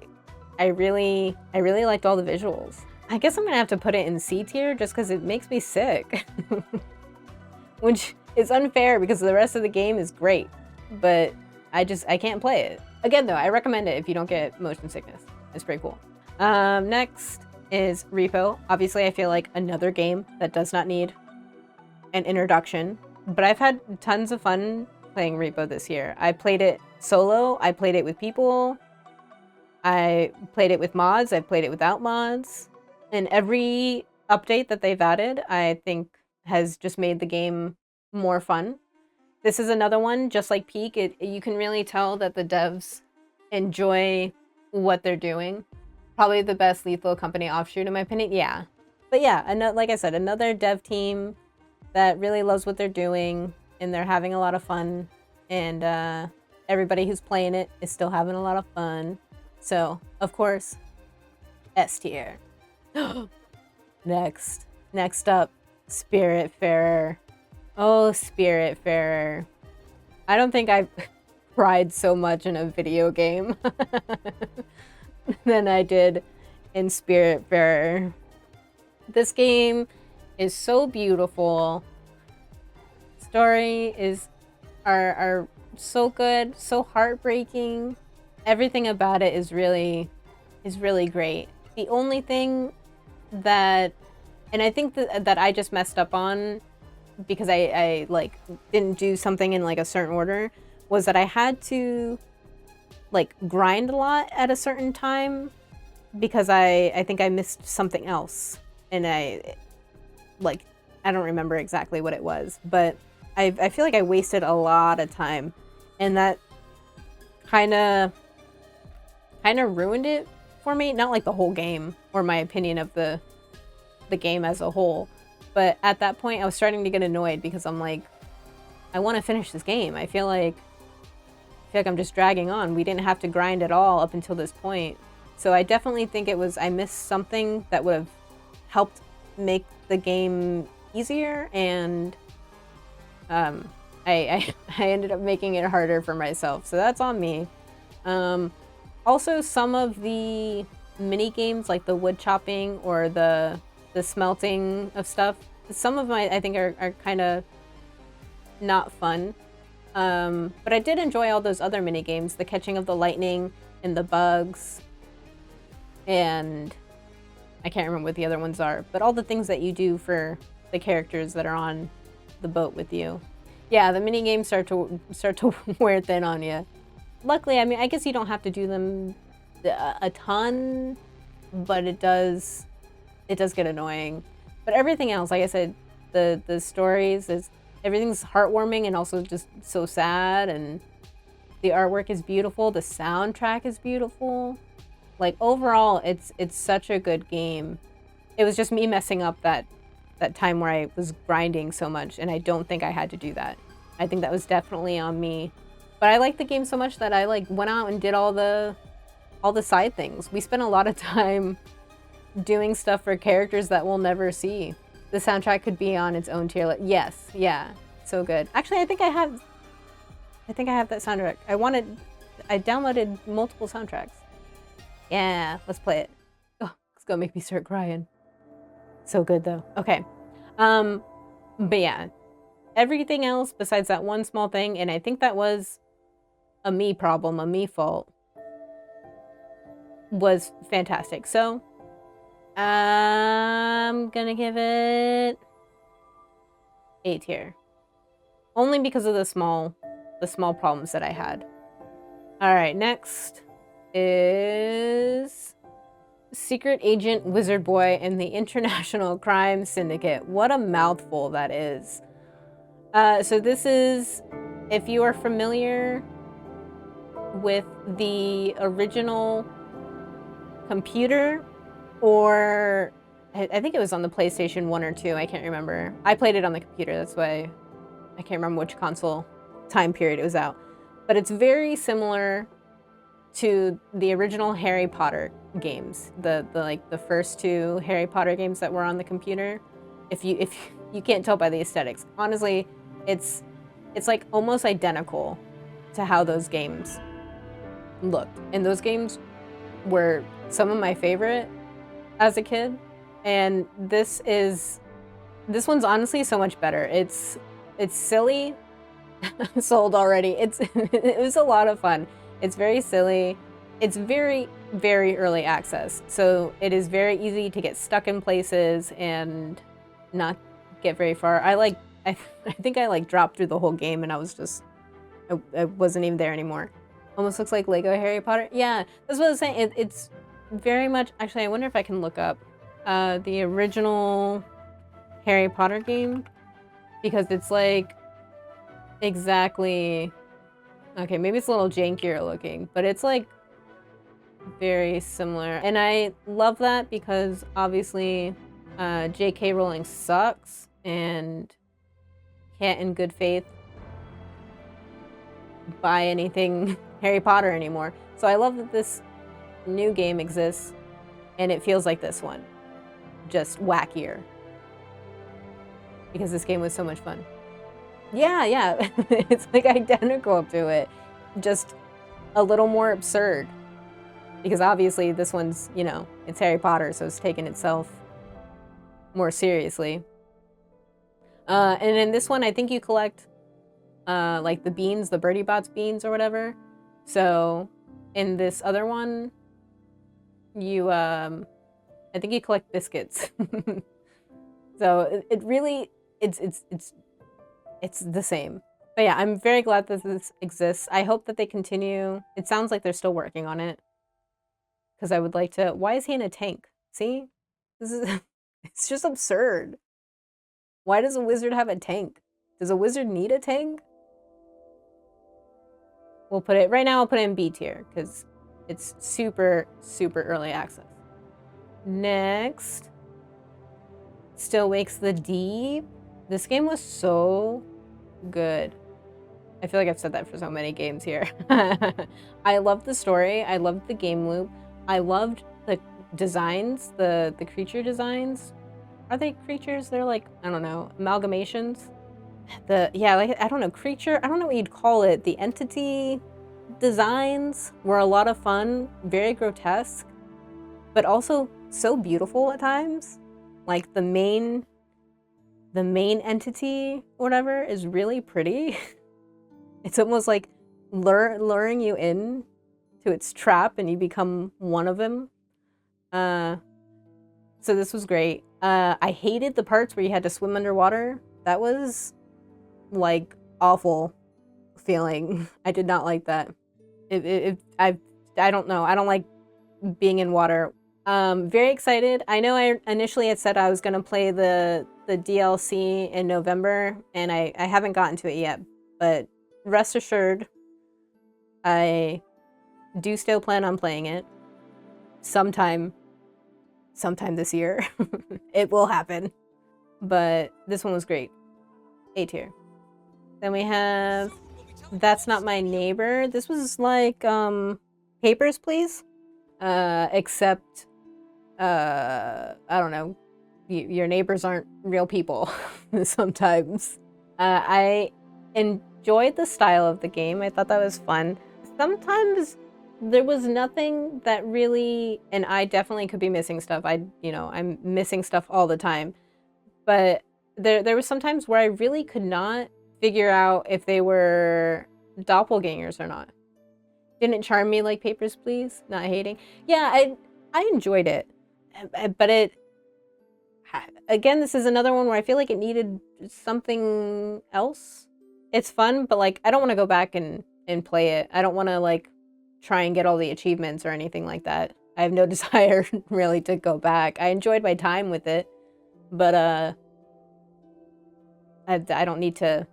really liked all the visuals. I guess I'm gonna have to put it in C tier just because it makes me sick. Which is unfair, because the rest of the game is great, but I can't play it. Again though, I recommend it if you don't get motion sickness. It's pretty cool. Next is Repo. Obviously, I feel like another game that does not need an introduction, but I've had tons of fun playing Repo this year. I played it solo, I played it with people, I played it with mods, I played it without mods, and every update that they've added, I think, has just made the game more fun. This is another one, just like Peak, you can really tell that the devs enjoy what they're doing. Probably the best Lethal Company offshoot in my opinion, yeah. But yeah, like I said, another dev team that really loves what they're doing, and they're having a lot of fun, and everybody who's playing it is still having a lot of fun. So, of course, S tier. Next up, Spiritfarer. Oh, Spiritfarer. I don't think I've cried so much in a video game than I did in Spiritfarer. This game is so beautiful. Story are so good, so heartbreaking. Everything about it is really great. The only thing that, and I think that I just messed up on, because I like didn't do something in like a certain order, was that I had to like grind a lot at a certain time, because I think I missed something else, and I don't remember exactly what it was, but I feel like I wasted a lot of time, and that kind of ruined it for me. Not like the whole game or my opinion of the game as a whole, but at that point I was starting to get annoyed, because I'm like, I want to finish this game. I feel like I'm just dragging on. We didn't have to grind at all up until this point. So I definitely think I missed something that would have helped make the game easier, and I ended up making it harder for myself. So that's on me. Also, some of the mini games, like the wood chopping or the smelting of stuff, some of my I think are kind of not fun. But I did enjoy all those other mini games, the catching of the lightning and the bugs, and I can't remember what the other ones are, but all the things that you do for the characters that are on the boat with you. Yeah, the mini games start to wear thin on you. Luckily, I mean, I guess you don't have to do them a ton, but it does get annoying. But everything else, like I said, the stories is everything's heartwarming and also just so sad, and the artwork is beautiful, the soundtrack is beautiful. Like overall, it's such a good game. It was just me messing up that time where I was grinding so much, and I don't think I had to do that. I think that was definitely on me. But I liked the game so much that I like went out and did all the side things. We spent a lot of time doing stuff for characters that we'll never see. The soundtrack could be on its own tier list. Yes, yeah, so good. Actually, I think I have that soundtrack. I downloaded multiple soundtracks. Yeah, let's play it. Oh, it's gonna make me start crying. So good though. Okay. But yeah, everything else besides that one small thing, and I think that was a me problem, a me fault, was fantastic. So I'm gonna give it A tier. Only because of the small problems that I had. All right, next is Secret Agent Wizard Boy and the International Crime Syndicate. What a mouthful that is. So this is, if you are familiar with the original computer, or I think it was on the PlayStation 1 or 2, I can't remember. I played it on the computer, that's why I can't remember which console time period it was out. But it's very similar to the original Harry Potter games, the first 2 Harry Potter games that were on the computer. If you can't tell by the aesthetics, honestly, it's like almost identical to how those games looked. And those games were some of my favorite as a kid. And this one's honestly so much better. It's silly. I'm sold already. It was a lot of fun. It's very silly. It's very, very early access. So it is very easy to get stuck in places and not get very far. I think I dropped through the whole game and I wasn't even there anymore. Almost looks like Lego Harry Potter. Yeah, that's what I was saying. It's very much, actually, I wonder if I can look up the original Harry Potter game, because it's like exactly, okay, maybe it's a little jankier looking, but it's like very similar. And I love that because obviously J.K. Rowling sucks and can't in good faith buy anything Harry Potter anymore. So I love that this new game exists and it feels like this one, just wackier, because this game was so much fun. Yeah, it's like identical to it, just a little more absurd, because obviously this one's, it's Harry Potter, so it's taking itself more seriously. And in this one, I think you collect like the beans, the Birdie Bots beans or whatever. So in this other one, you I think you collect biscuits. So it really, it's the same. But yeah, I'm very glad that this exists. I hope that they continue. It sounds like they're still working on it, because I would like to. Why is he in a tank? See, this is it's just absurd. Why does a wizard have a tank? Does a wizard need a tank? We'll put it right now. I'll put it in B tier because it's super, super early access. Next, Still Wakes the Deep. This game was so good. I feel like I've said that for so many games here. I loved the story. I loved the game loop. I loved the designs, the creature designs. Are they creatures? They're like, I don't know, amalgamations. I don't know, creature. I don't know what you'd call it. The entity designs were a lot of fun, very grotesque, but also so beautiful at times. Like the main entity, whatever, is really pretty. It's almost like luring you in to its trap and you become one of them. So this was great. I hated the parts where you had to swim underwater. That was like awful feeling. I did not like that. I don't know. I don't like being in water. Very excited. I know I initially had said I was gonna play the DLC in November, and I haven't gotten to it yet. But rest assured, I do still plan on playing it sometime this year. It will happen. But this one was great. A tier. Then we have That's Not My Neighbor. This was like Papers, Please. Except I don't know. Your neighbors aren't real people sometimes. I enjoyed the style of the game. I thought that was fun. Sometimes there was nothing that really, and I definitely could be missing stuff. I'm missing stuff all the time. But there was sometimes where I really could not figure out if they were doppelgangers or not. Didn't charm me like Papers, Please. Not hating. Yeah, I enjoyed it, but again, this is another one where I feel like it needed something else. It's fun, but like I don't want to go back and play it. I don't want to like try and get all the achievements or anything like that. I have no desire really to go back. I enjoyed my time with it, but I don't need to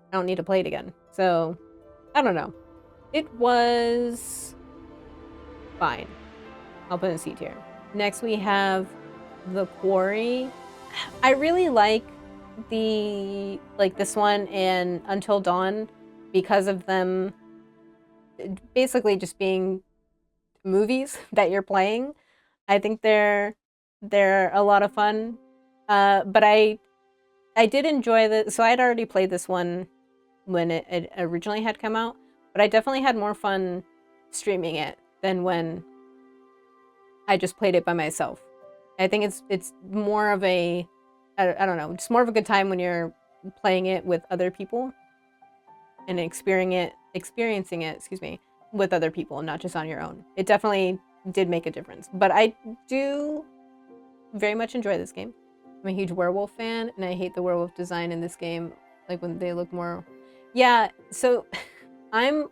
play it again. So I don't know. It was fine. I'll put it in C tier. Next we have The Quarry. I really like this one and Until Dawn because of them basically just being movies that you're playing. I think they're a lot of fun. But I did enjoy so I had already played this one when it originally had come out, but I definitely had more fun streaming it than when I just played it by myself. I think it's more of a, I don't know, just more of a good time when you're playing it with other people and experiencing it, with other people, not just on your own. It definitely did make a difference. But I do very much enjoy this game. I'm a huge werewolf fan, and I hate the werewolf design in this game. Like when they look more, yeah. So I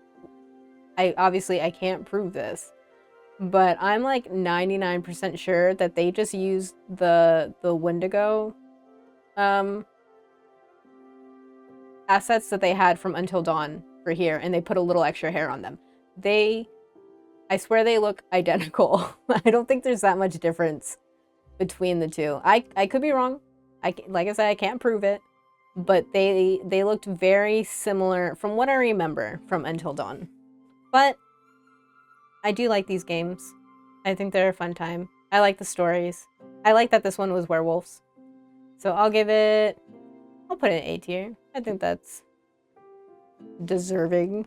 can't prove this, but I'm like 99% sure that they just used the Wendigo assets that they had from Until Dawn for here, and they put a little extra hair on them. I swear they look identical. I don't think there's that much difference between the two. I could be wrong. Like I said, I can't prove it, but they looked very similar from what I remember from Until Dawn. But I do like these games. I think they're a fun time. I like the stories. I like that this one was werewolves. So I'll put it in A tier. I think that's deserving.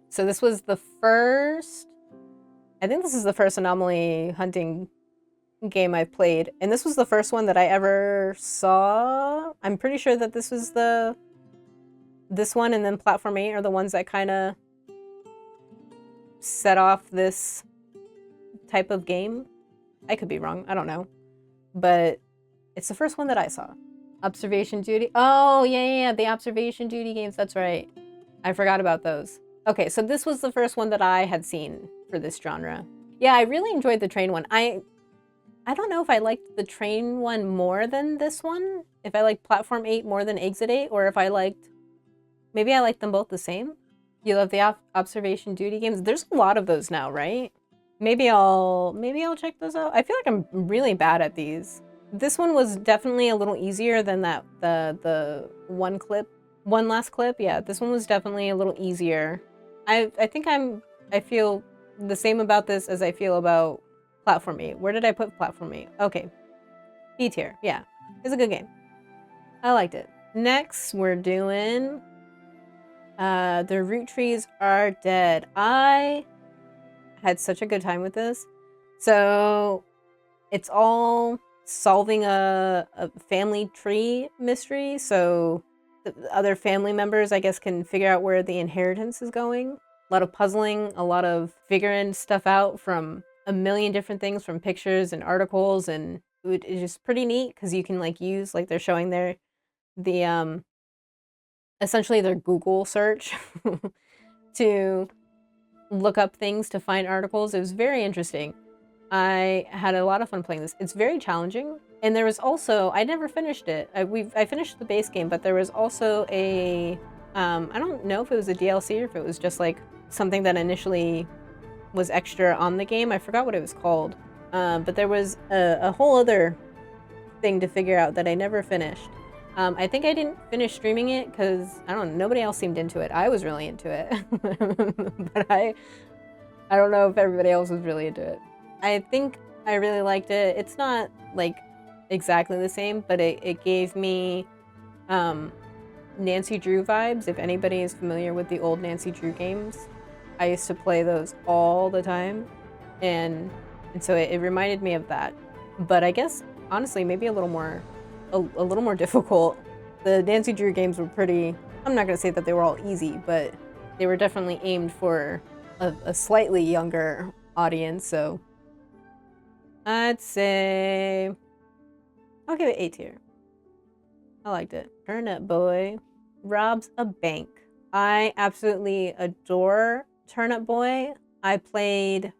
So this was the first, I think this is the first anomaly hunting game I've played, and this was the first one that I ever saw. I'm pretty sure that this was this one and then Platform 8 are the ones that kind of set off this type of game. I could be wrong, I don't know, but it's the first one that I saw. Observation Duty. Oh yeah, the Observation Duty games, that's right. I forgot about those. Okay, so this was the first one that I had seen for this genre. Yeah, I really enjoyed the train one. I don't know if I liked the train one more than this one, if I liked Platform 8 more than Exit 8, or if maybe I liked them both the same. You love the Observation Duty games? There's a lot of those now, right? Maybe I'll check those out. I feel like I'm really bad at these. This one was definitely a little easier than the one last clip. Yeah, this one was definitely a little easier. I feel the same about this as I feel about Platform 8. Where did I put Platform 8? Okay. B tier. Yeah. It's a good game. I liked it. Next, we're doing The Root Trees Are Dead. I had such a good time with this. So it's all solving a family tree mystery. So the other family members, I guess, can figure out where the inheritance is going. A lot of puzzling, a lot of figuring stuff out from a million different things, from pictures and articles and is just pretty neat because you can like use like they're showing the essentially their Google search to look up things to find articles. It was very interesting. I had a lot of fun playing this. It's very challenging. And there was also, I never finished it. I finished the base game, but there was also a, I don't know if it was a DLC or if it was just like something that initially was extra on the game. I forgot what it was called. But there was a whole other thing to figure out that I never finished. I think I didn't finish streaming it because, I don't know, nobody else seemed into it. I was really into it. But I don't know if everybody else was really into it. I think I really liked it. It's not like exactly the same, but it gave me Nancy Drew vibes. If anybody is familiar with the old Nancy Drew games, I used to play those all the time, and so it reminded me of that. But I guess honestly, maybe a little more difficult. The Nancy Drew games were pretty. I'm not gonna say that they were all easy, but they were definitely aimed for a slightly younger audience. So I'd say I'll give it A tier. I liked it. Turnip Boy robs a bank. I absolutely adore Turnip Boy. I played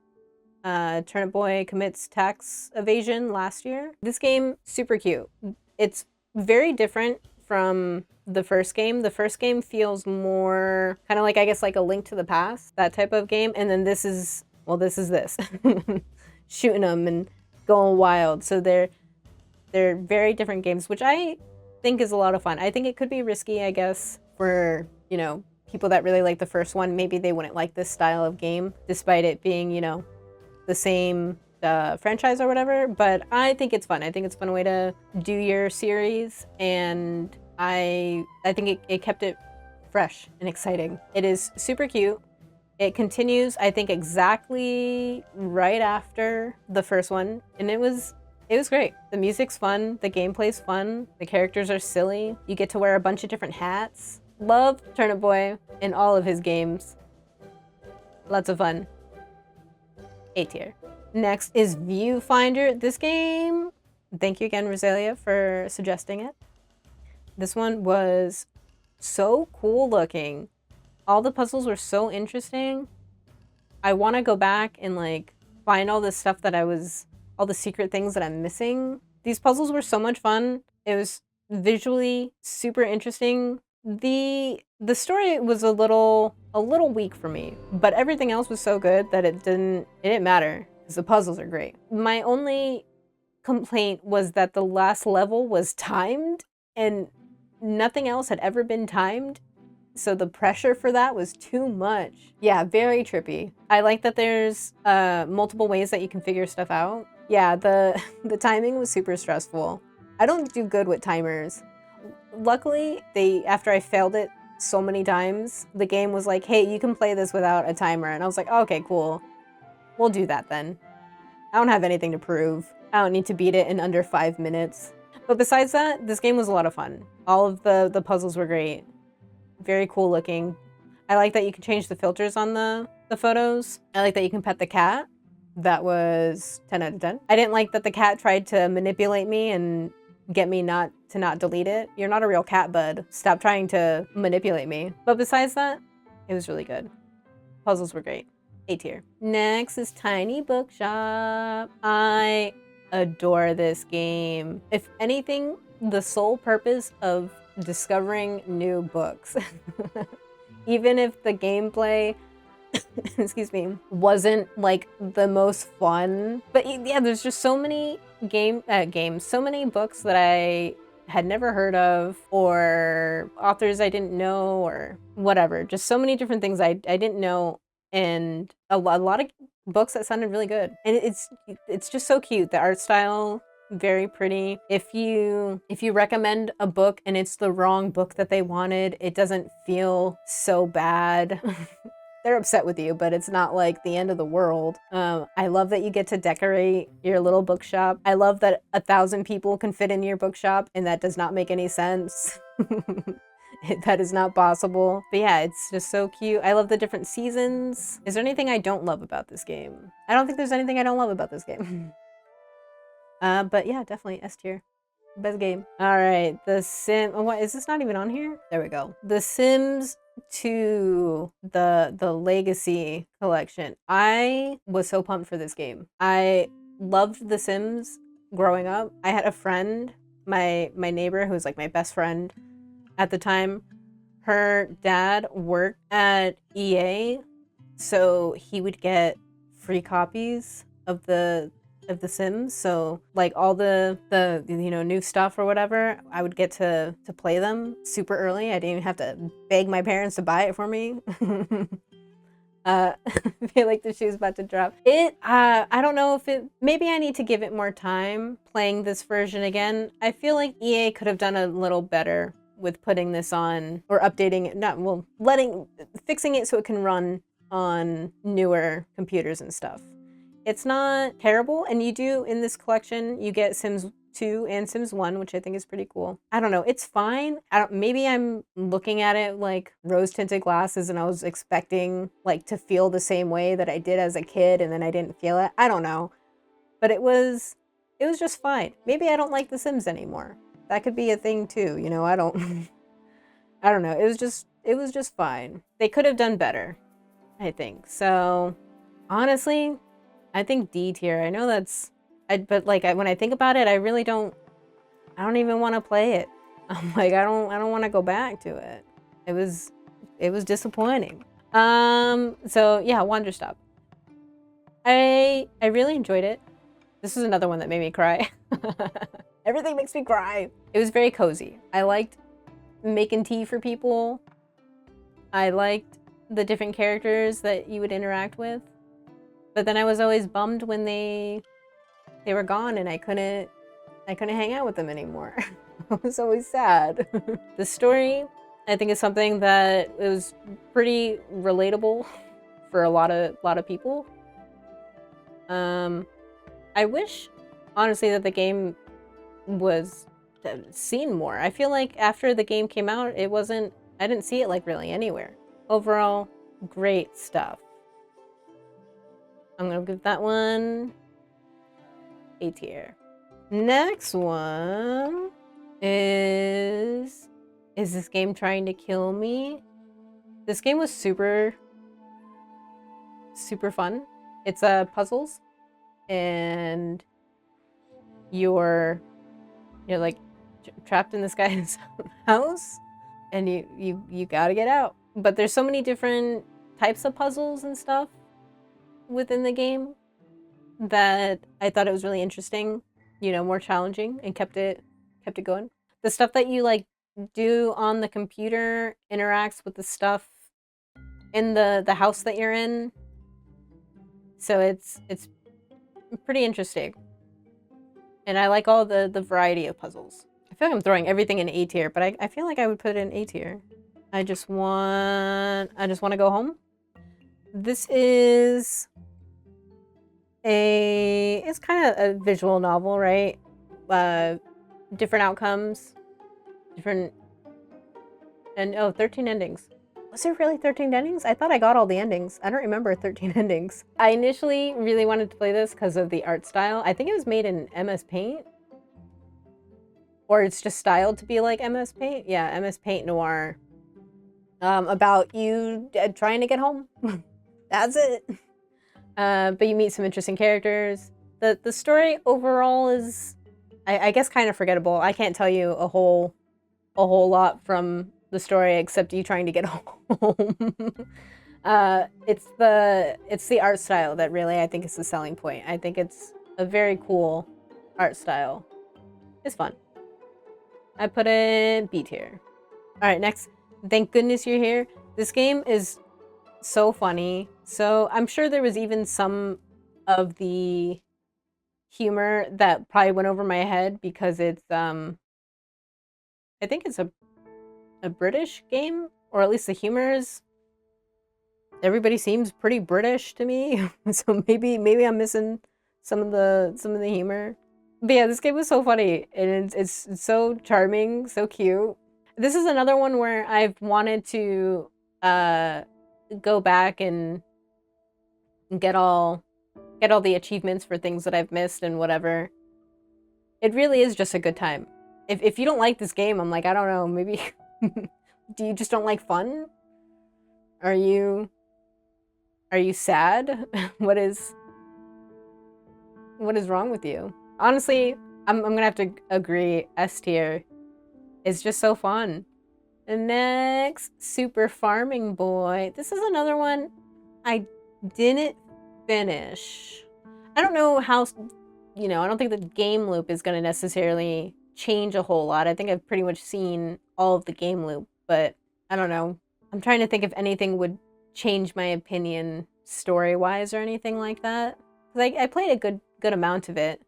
Turnip Boy Commits Tax Evasion last year. This game, super cute. It's very different from the first game. The first game feels more kind of like, I guess, like a Link to the Past, that type of game. And then this is this. Shooting them and going wild. So they're very different games, which I think is a lot of fun. I think it could be risky, I guess, for, you know, people that really like the first one. Maybe they wouldn't like this style of game, despite it being, you know, the same franchise or whatever. But I think it's fun. I think it's a fun way to do your series, and I think it kept it fresh and exciting. It is super cute. It continues, I think, exactly right after the first one, and it was great. The music's fun, the gameplay's fun, the characters are silly. You get to wear a bunch of different hats. Love Turnip Boy in all of his games. Lots of fun. A tier. Next is Viewfinder. This game, thank you again, Rosalia, for suggesting it. This one was so cool looking. All the puzzles were so interesting. I want to go back and like find all the stuff that all the secret things that I'm missing. These puzzles were so much fun. It was visually super interesting. The story was a little weak for me, but everything else was so good that it didn't matter because the puzzles are great. My only complaint was that the last level was timed and nothing else had ever been timed. So the pressure for that was too much. Yeah, very trippy. I like that there's multiple ways that you can figure stuff out. Yeah, the timing was super stressful. I don't do good with timers. Luckily, after I failed it so many times, the game was like, hey, you can play this without a timer. And I was like, oh, okay, cool. We'll do that then. I don't have anything to prove. I don't need to beat it in under 5 minutes. But besides that, this game was a lot of fun. All of the puzzles were great. Very cool looking. I like that you can change the filters on the photos. I like that you can pet the cat. That was 10 out of 10. I didn't like that the cat tried to manipulate me and get me not to delete it. You're not a real cat, bud. Stop trying to manipulate me. But besides that, it was really good. Puzzles were great. A tier. Next is Tiny Bookshop. I adore this game. If anything, the sole purpose of discovering new books. Even if the gameplay excuse me, wasn't like the most fun. But yeah, there's just so many so many books that I had never heard of, or authors I didn't know, or whatever. Just so many different things I didn't know, and a lot of books that sounded really good. And it's just so cute. The art style, very pretty. If you recommend a book and it's the wrong book that they wanted, it doesn't feel so bad. They're upset with you, but it's not like the end of the world. I love that you get to decorate your little bookshop. I love that 1,000 people can fit in your bookshop, and that does not make any sense. That is not possible. But yeah, it's just so cute. I love the different seasons. Is there anything I don't love about this game? I don't think there's anything I don't love about this game. But yeah, definitely S tier. Best game. All right, The Sim. Oh, what is this not even on here? There we go. The Sims 2, the Legacy collection. I was so pumped for this game. I loved The Sims growing up. I had a friend, my neighbor, who was like my best friend at the time. Her dad worked at EA, so he would get free copies of the Sims. So like all the new stuff or whatever, I would get to play them super early. I didn't even have to beg my parents to buy it for me. I feel like the shoe's about to drop. I don't know if it, maybe I need to give it more time playing this version again. I feel like EA could have done a little better with putting this on or updating it, fixing it so it can run on newer computers and stuff. It's not terrible, and you do, in this collection, you get Sims 2 and Sims 1, which I think is pretty cool. I don't know, it's fine. Maybe I'm looking at it like rose-tinted glasses and I was expecting like to feel the same way that I did as a kid and then I didn't feel it. I don't know. But it was just fine. Maybe I don't like The Sims anymore. That could be a thing too, you know, I don't I don't know. It was just fine. They could have done better, I think. So, honestly, I think D tier. I know that's, but like when I think about it, I really don't. I don't even want to play it. I'm like I don't want to go back to it. It was disappointing. So yeah, Wanderstop. I really enjoyed it. This is another one that made me cry. Everything makes me cry. It was very cozy. I liked making tea for people. I liked the different characters that you would interact with. But then I was always bummed when they were gone and I couldn't hang out with them anymore. I was always sad. The story, I think, is something that was pretty relatable for a lot of people. I wish, honestly, that the game was seen more. I feel like after the game came out, I didn't see it like really anywhere. Overall, great stuff. I'm gonna give that one A tier. Next one is this game trying to kill me? This game was super fun. It's puzzles, and you're like trapped in this guy's house, and you gotta get out. But there's so many different types of puzzles and stuff within the game that I thought it was really interesting, more challenging, and kept it going. The stuff that you like do on the computer interacts with the stuff in the house that you're in. So it's pretty interesting. And I like all the variety of puzzles. I feel like I'm throwing everything in A tier, but I feel like I would put it in A tier. I just want to go home. This is it's kind of a visual novel, right? Different outcomes, and 13 endings. Was there really 13 endings? I thought I got all the endings. I don't remember 13 endings. I initially really wanted to play this because of the art style. I think it was made in MS Paint. Or it's just styled to be like MS Paint. Yeah, MS Paint Noir. About you trying to get home. That's it. But you meet some interesting characters. The story overall is, I guess, kind of forgettable. I can't tell you a whole lot from the story except you trying to get home. It's the art style that really I think is the selling point. I think it's a very cool art style. It's fun. I put it B tier. All right, next. Thank goodness you're here. This game is so funny. So I'm sure there was even some of the humor that probably went over my head because it's I think it's a British game, or at least the humor is. Everybody seems pretty British to me, so maybe I'm missing some of the humor. But yeah, this game was so funny, and it's so charming, so cute. This is another one where I've wanted to go back and get all the achievements for things that I've missed and whatever. it really is just a good time. If you don't like this game, I'm like, I don't know, maybe do you just don't like fun? Are you sad? What is wrong with you? Honestly, I'm gonna have to agree. S tier. It's just so fun. The next, Super Farming Boy. This is another one I didn't finish. I don't know how, you know, I don't think the game loop is going to necessarily change a whole lot. I think I've pretty much seen all of the game loop, but I don't know. I'm trying to think if anything would change my opinion story-wise or anything like that. Because I played a good amount of it.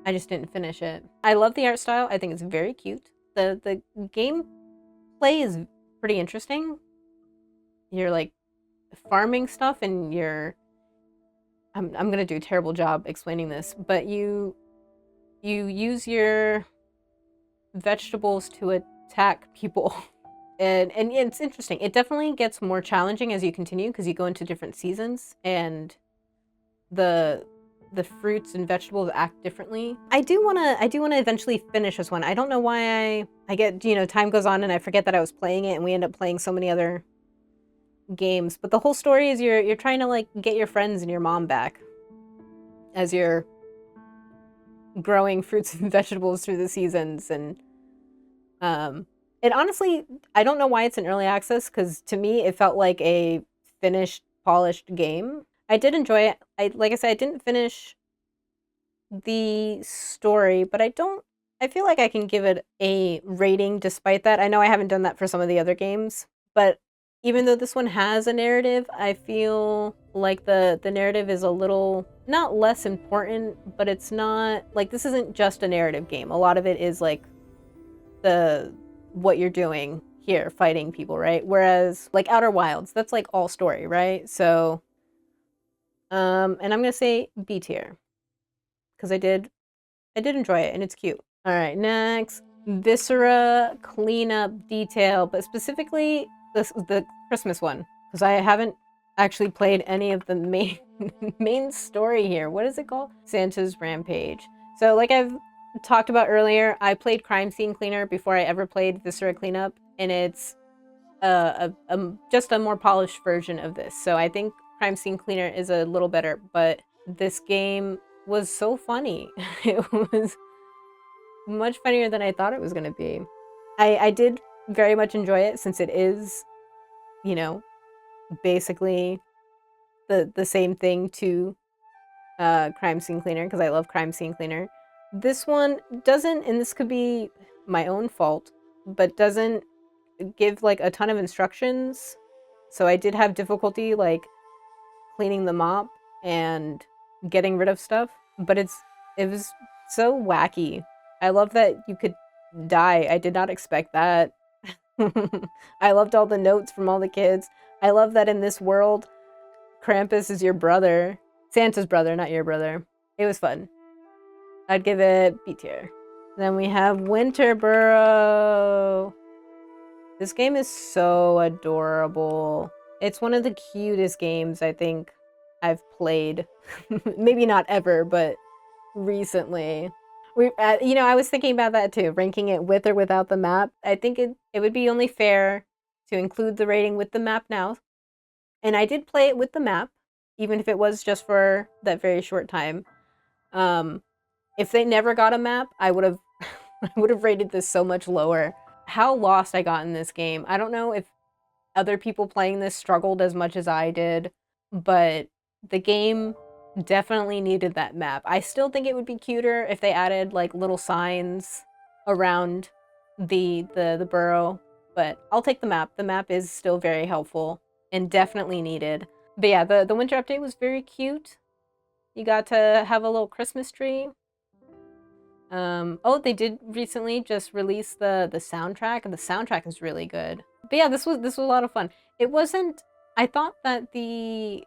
I just didn't finish it. I love the art style. I think it's very cute. The gameplay is pretty interesting. You're like farming stuff and I'm gonna do a terrible job explaining this, but you use your vegetables to attack people. And it's interesting. It definitely gets more challenging as you continue because you go into different seasons and the fruits and vegetables act differently. I do wanna eventually finish this one. I don't know why I get, you know, time goes on and I forget that I was playing it and we end up playing so many other games. But the whole story is you're trying to like get your friends and your mom back as you're growing fruits and vegetables through the seasons. And honestly, I don't know why it's in early access because to me it felt like a finished, polished game. I did enjoy it. Like I said, I didn't finish the story, but I feel like I can give it a rating despite that. I know I haven't done that for some of the other games, but even though this one has a narrative, I feel like the narrative is a little not less important, but it's not like this isn't just a narrative game. A lot of it is like what you're doing here, fighting people, right? Whereas like Outer Wilds, that's like all story, right? So and I'm gonna say B tier because I did enjoy it and it's cute. All right, next, Viscera cleanup detail, but specifically the Christmas one because I haven't actually played any of the main main story here. What is it called? Santa's Rampage. So like I've talked about earlier, I played Crime Scene Cleaner before I ever played Viscera Cleanup, and it's just a more polished version of this. So I think Crime Scene Cleaner is a little better, but this game was so funny. It was much funnier than I thought it was going to be. I did very much enjoy it since it is, you know, basically the same thing to Crime Scene Cleaner because I love Crime Scene Cleaner. This one doesn't, and this could be my own fault, but doesn't give like a ton of instructions. So I did have difficulty like cleaning the mop and getting rid of stuff, but it was so wacky. I love that you could die. I did not expect that. I loved all the notes from all the kids. I love that in this world, Krampus is your brother. Santa's brother, not your brother. It was fun. I'd give it B tier. Then we have Winterboro. This game is so adorable. It's one of the cutest games I think I've played. Maybe not ever, but recently. You know, I was thinking about that too, ranking it with or without the map. I think it would be only fair to include the rating with the map now. And I did play it with the map, even if it was just for that very short time. If they never got a map, I would have I would have rated this so much lower. How lost I got in this game. I don't know if other people playing this struggled as much as I did, but the game definitely needed that map. I still think it would be cuter if they added like little signs around the burrow, but I'll take the map. The map is still very helpful and definitely needed. But yeah, the winter update was very cute. You got to have a little Christmas tree. Oh, they did recently just release the soundtrack, and the soundtrack is really good. But yeah, this was a lot of fun. It wasn't. I thought that the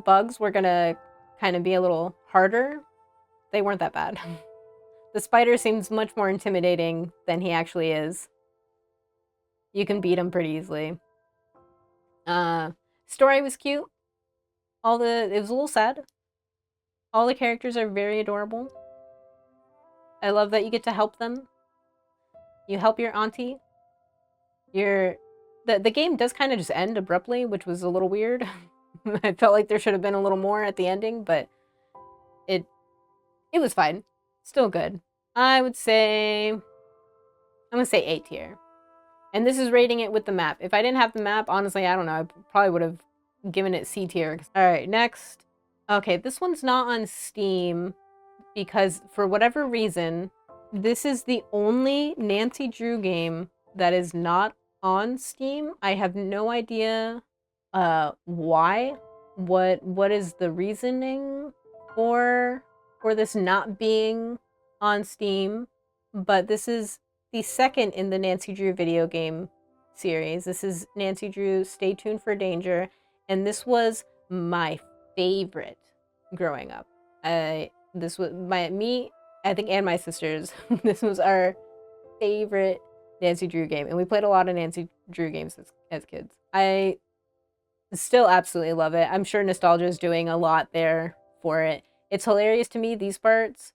bugs were gonna kind of be a little harder. They weren't that bad. The spider seems much more intimidating than he actually is. You can beat him pretty easily. Story was cute. It was a little sad. All the characters are very adorable. I love that you get to help them. You help your auntie. The game does kind of just end abruptly, which was a little weird. I felt like there should have been a little more at the ending, but it was fine. Still good. I'm gonna say A tier. And this is rating it with the map. If I didn't have the map, honestly, I don't know. I probably would have given it C tier. All right, next. Okay, this one's not on Steam because for whatever reason, this is the only Nancy Drew game that is not on Steam. I have no idea why. What is the reasoning for this not being on Steam? But this is the second in the Nancy Drew video game series. This is Nancy Drew Stay Tuned for Danger, and this was my favorite growing up. This was I think, and my sisters. This was our favorite Nancy Drew game, and we played a lot of Nancy Drew games as kids. I still absolutely love it. I'm sure nostalgia is doing a lot there for it. It's hilarious to me, these parts.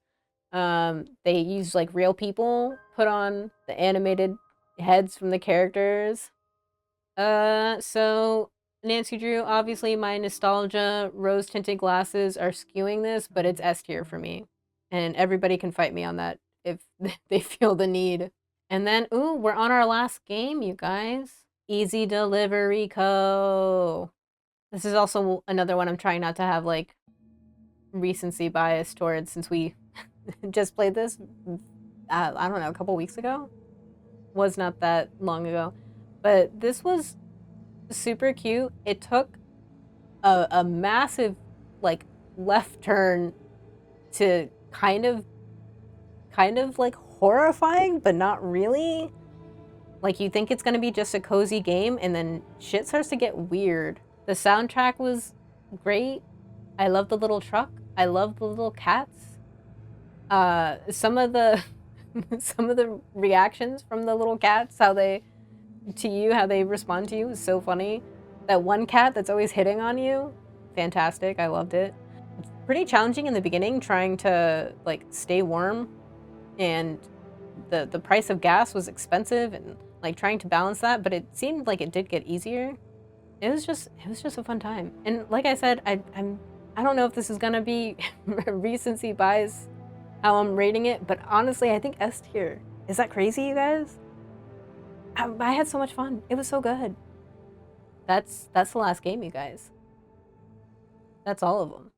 They use like real people, put on the animated heads from the characters. So Nancy Drew, obviously my nostalgia rose tinted glasses are skewing this, but it's S tier for me. And everybody can fight me on that if they feel the need. And then, ooh, we're on our last game, you guys. Easy Delivery Co. This is also another one I'm trying not to have like recency bias towards, since we just played this, I don't know, a couple weeks ago? Was not that long ago. But this was super cute. It took a massive like left turn to kind of like horrifying, but not really. Like, you think it's gonna be just a cozy game, and then shit starts to get weird. The soundtrack was great. I love the little truck. I love the little cats. Some of the some of the reactions from the little cats, how they respond to you is so funny. That one cat that's always hitting on you, fantastic. I loved it. It's pretty challenging in the beginning trying to like stay warm, and the price of gas was expensive, and like trying to balance that, but it seemed like it did get easier. It was just a fun time. And like I said, I don't know if this is gonna be recency bias how I'm rating it, but honestly, I think S tier. Is that crazy, you guys? I had so much fun. It was so good. That's the last game, you guys. That's all of them.